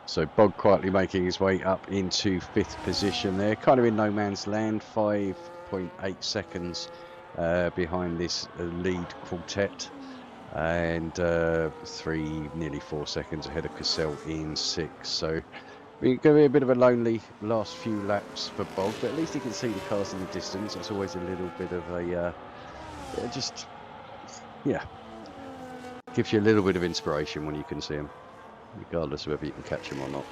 Speaker 1: So Bog quietly making his way up into 5th position there, kind of in no man's land, 5.8 seconds behind this lead quartet, and nearly 4 seconds ahead of Cassell in 6th. So it's going to be a bit of a lonely last few laps for Bog, but at least he can see the cars in the distance. It's always a little bit of a gives you a little bit of inspiration when you can see them, regardless of whether you can catch them or not.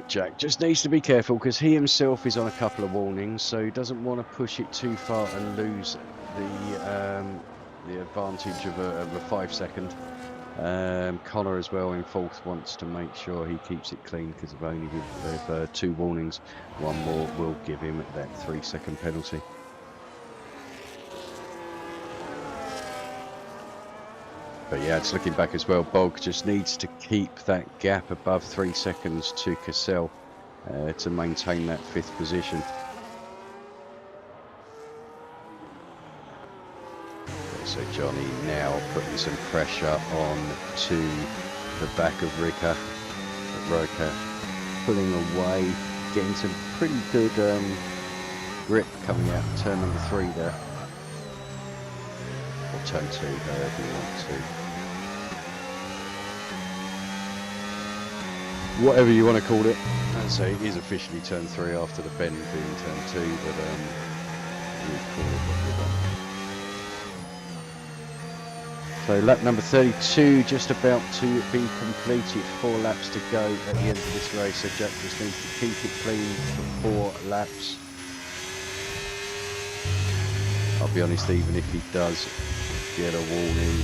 Speaker 1: Jack just needs to be careful, because he himself is on a couple of warnings, so he doesn't want to push it too far and lose the advantage of a 5-second. Connor as well in 4th wants to make sure he keeps it clean, because of only with 2 warnings, 1 more will give him that 3-second penalty. But yeah, it's looking back as well. Bog just needs to keep that gap above 3 seconds to Cassell to maintain that 5th position. So Johnny now putting some pressure on to the back of Riker. Pulling away, getting some pretty good grip coming out turn number 3 there. Or turn 2, however you want to. Whatever you want to call it. So it is officially turn 3 after the bend being turn 2, but we'll call it what we've done. So lap number 32 just about to be completed. 4 laps to go at the end of this race. So Jack just needs to keep it clean for 4 laps. I'll be honest, even if he does get a warning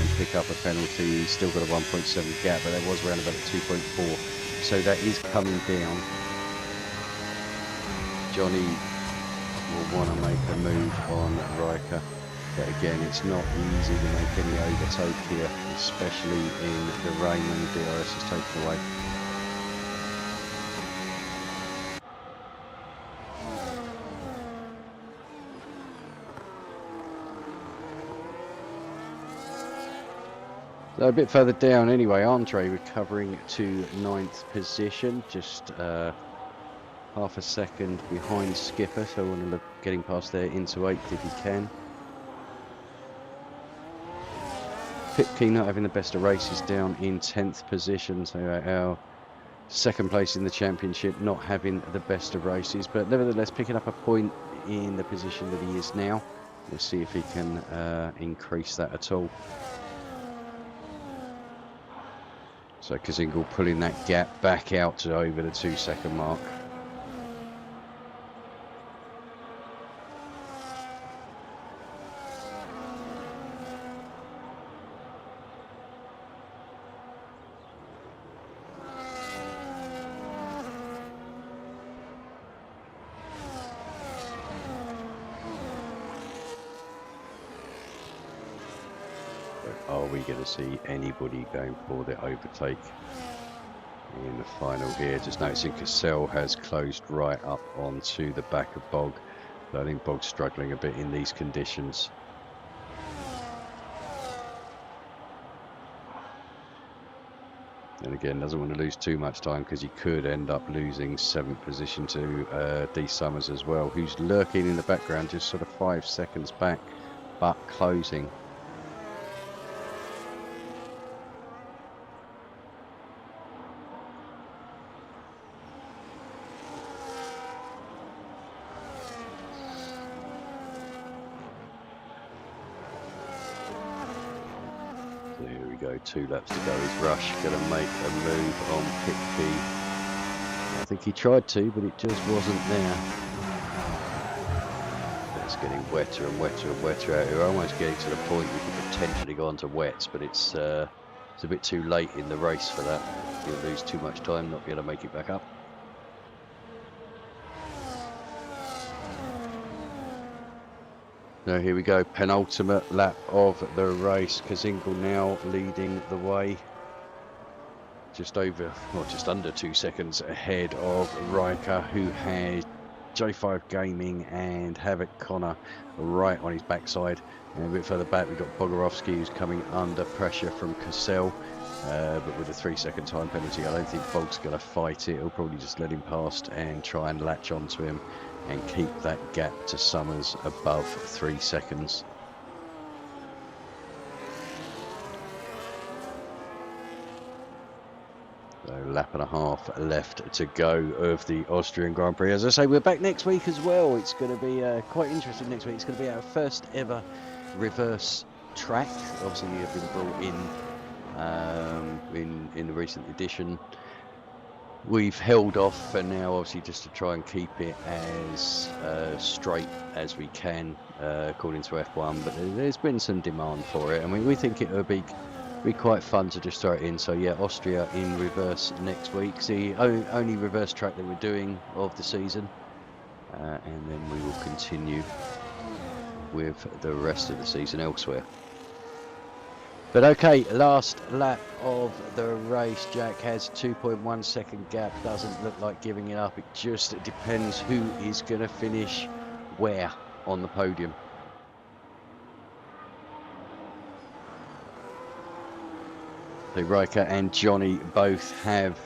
Speaker 1: and pick up a penalty, he's still got a 1.7 gap, but that was around about 2.4. So that is coming down. Johnny will want to make a move on Riker. But again, it's not easy to make any overtake here, especially in the rain when the DRS is taken away. So a bit further down anyway, Andre recovering to 9th position, just half a second behind Skipper, so I want to look getting past there into 8th if he can. Pipke not having the best of races, down in 10th position, so our 2nd place in the championship, not having the best of races, but nevertheless picking up a point in the position that he is now. We'll see if he can increase that at all. So Kazingal pulling that gap back out to over the 2-second mark. Are we going to see anybody going for the overtake in the final here? Just noticing Cassell has closed right up onto the back of Bog. So I think Bog's struggling a bit in these conditions. And again, doesn't want to lose too much time because he could end up losing 7th position to D Summers as well, who's lurking in the background, just sort of 5 seconds back, but closing. There we go, 2 laps to go. Is Rush going to make a move on Pipke? I think he tried to, but it just wasn't there. It's getting wetter and wetter and wetter out here. We're almost getting to the point we could potentially go on to wets, but it's a bit too late in the race for that. You'll lose too much time, not be able to make it back up. So here we go, penultimate lap of the race. Kazingal now leading the way. Just over, or just under 2 seconds ahead of Riker, who had J5 Gaming and Havoc Connor right on his backside. And a bit further back, we've got Bogorovsky, who's coming under pressure from Cassell. But with a 3-second time penalty, I don't think Bog's going to fight it. He'll probably just let him past and try and latch onto him and keep that gap to Summers above 3 seconds. So lap and a half left to go of the Austrian Grand Prix. As I say, we're back next week as well. It's going to be quite interesting next week. It's going to be our first ever reverse track. Obviously, we have been brought in the recent edition. We've held off for now, obviously, just to try and keep it as straight as we can, according to F1. But there's been some demand for it, and we think it will be quite fun to just throw it in. So yeah, Austria in reverse next week. It's the only reverse track that we're doing of the season, and then we will continue with the rest of the season elsewhere. But okay, last lap of the race. Jack has 2.1 second gap. Doesn't look like giving it up. It just depends who is going to finish where on the podium. So Riker and Johnny both have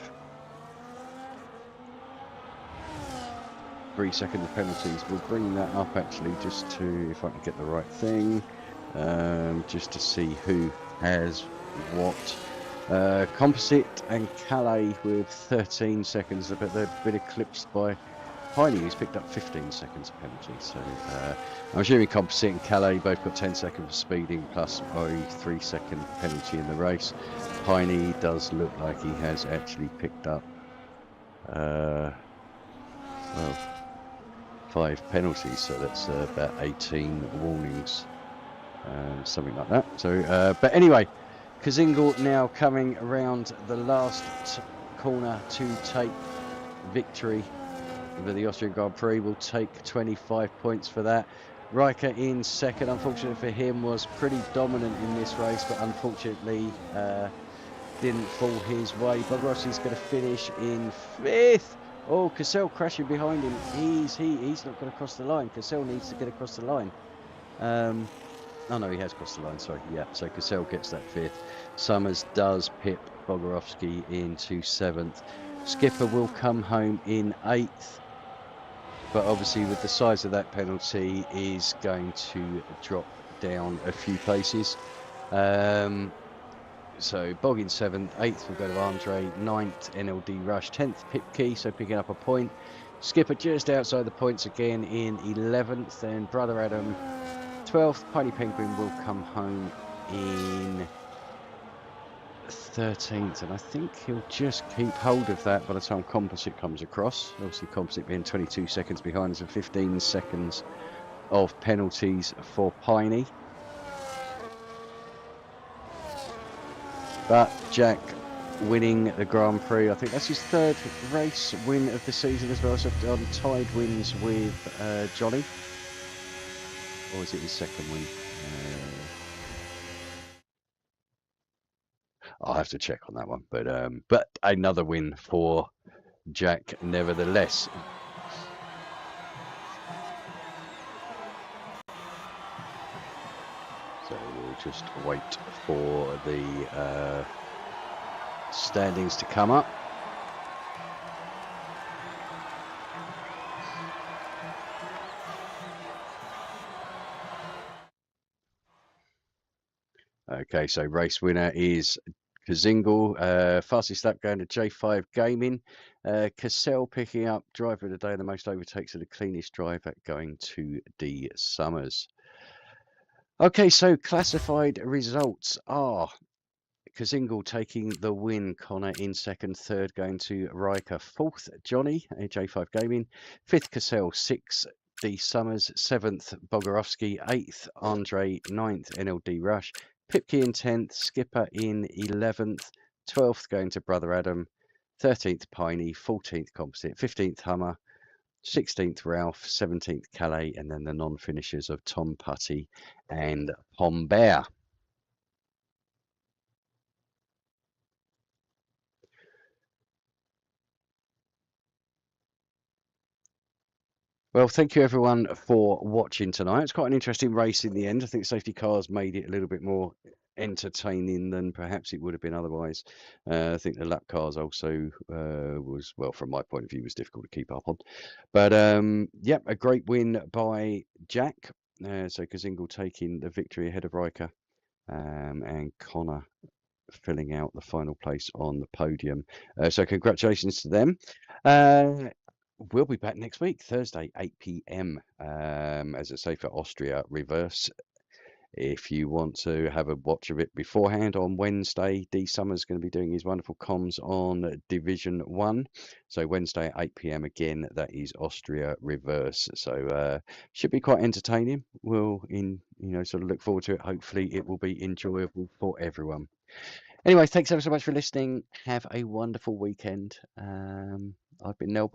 Speaker 1: 3-second penalties. We'll bring that up actually, just to, if I can get the right thing, just to see who has what. Composite and Calais with 13 seconds, but they've been eclipsed by Piney, who's picked up 15 seconds penalty. So I'm assuming Composite and Calais both got 10 seconds for speeding plus a 3-second penalty in the race. Piney does look like he has actually picked up well, 5 penalties, so that's about 18 warnings, something like that. So but anyway, Kazingal now coming around the last corner to take victory for the Austrian Grand Prix. Will take 25 points for that. Riker in second, unfortunately for him, was pretty dominant in this race, but unfortunately didn't fall his way. Bogorowski's going to finish in 5th. Oh, Cassell crashing behind him. He's not going to cross the line. Cassell needs to get across the line. Oh no, he has crossed the line, sorry. Yeah, so Cassell gets that 5th. Summers does pip Bogorowski into 7th. Skipper will come home in 8th. But obviously with the size of that penalty is going to drop down a few places. So Bog in 7th, 8th will go to Andre, 9th NLD Rush, 10th Pipkey, so picking up a point. Skipper just outside the points again in 11th, and Brother Adam 12th. Piney Penguin will come home in 13th, and I think he'll just keep hold of that by the time Composite comes across. Obviously Composite being 22 seconds behind us and 15 seconds of penalties for Piney. But Jack winning the Grand Prix, I think that's his 3rd race win of the season as well, so on tied wins with Johnny. Or is it his 2nd win? I'll have to check on that one, but another win for Jack nevertheless. So we'll just wait for the standings to come up. Okay, so race winner is Kazingal, fastest lap going to J5 Gaming. Cassell picking up driver of the day, the most overtakes of the cleanest driver going to D Summers. Okay, so classified results are Kazingal taking the win, Connor in 2nd, 3rd going to Riker, 4th Johnny, J5 Gaming, 5th Cassell, 6th D Summers, 7th Bogorowski, 8th Andre, 9th NLD Rush, Pipke in 10th, Skipper in 11th, 12th going to Brother Adam, 13th Piney, 14th Composite, 15th Hummer, 16th Ralph, 17th Calais, and then the non-finishers of Tom Putty and Pombert. Well, thank you everyone for watching tonight. It's quite an interesting race in the end. I think safety cars made it a little bit more entertaining than perhaps it would have been otherwise. I think the lap cars also was, well, from my point of view, was difficult to keep up on. But yep, a great win by Jack. So Kazingal taking the victory ahead of Riker, and Connor filling out the final place on the podium. So congratulations to them. We'll be back next week, Thursday, 8 p.m. As I say, for Austria Reverse. If you want to have a watch of it beforehand, on Wednesday, D Summer's going to be doing his wonderful comms on Division 1. So Wednesday at 8 p.m. again, that is Austria Reverse. So should be quite entertaining. We'll sort of look forward to it. Hopefully it will be enjoyable for everyone. Anyway, thanks ever so much for listening. Have a wonderful weekend. I've been Nell.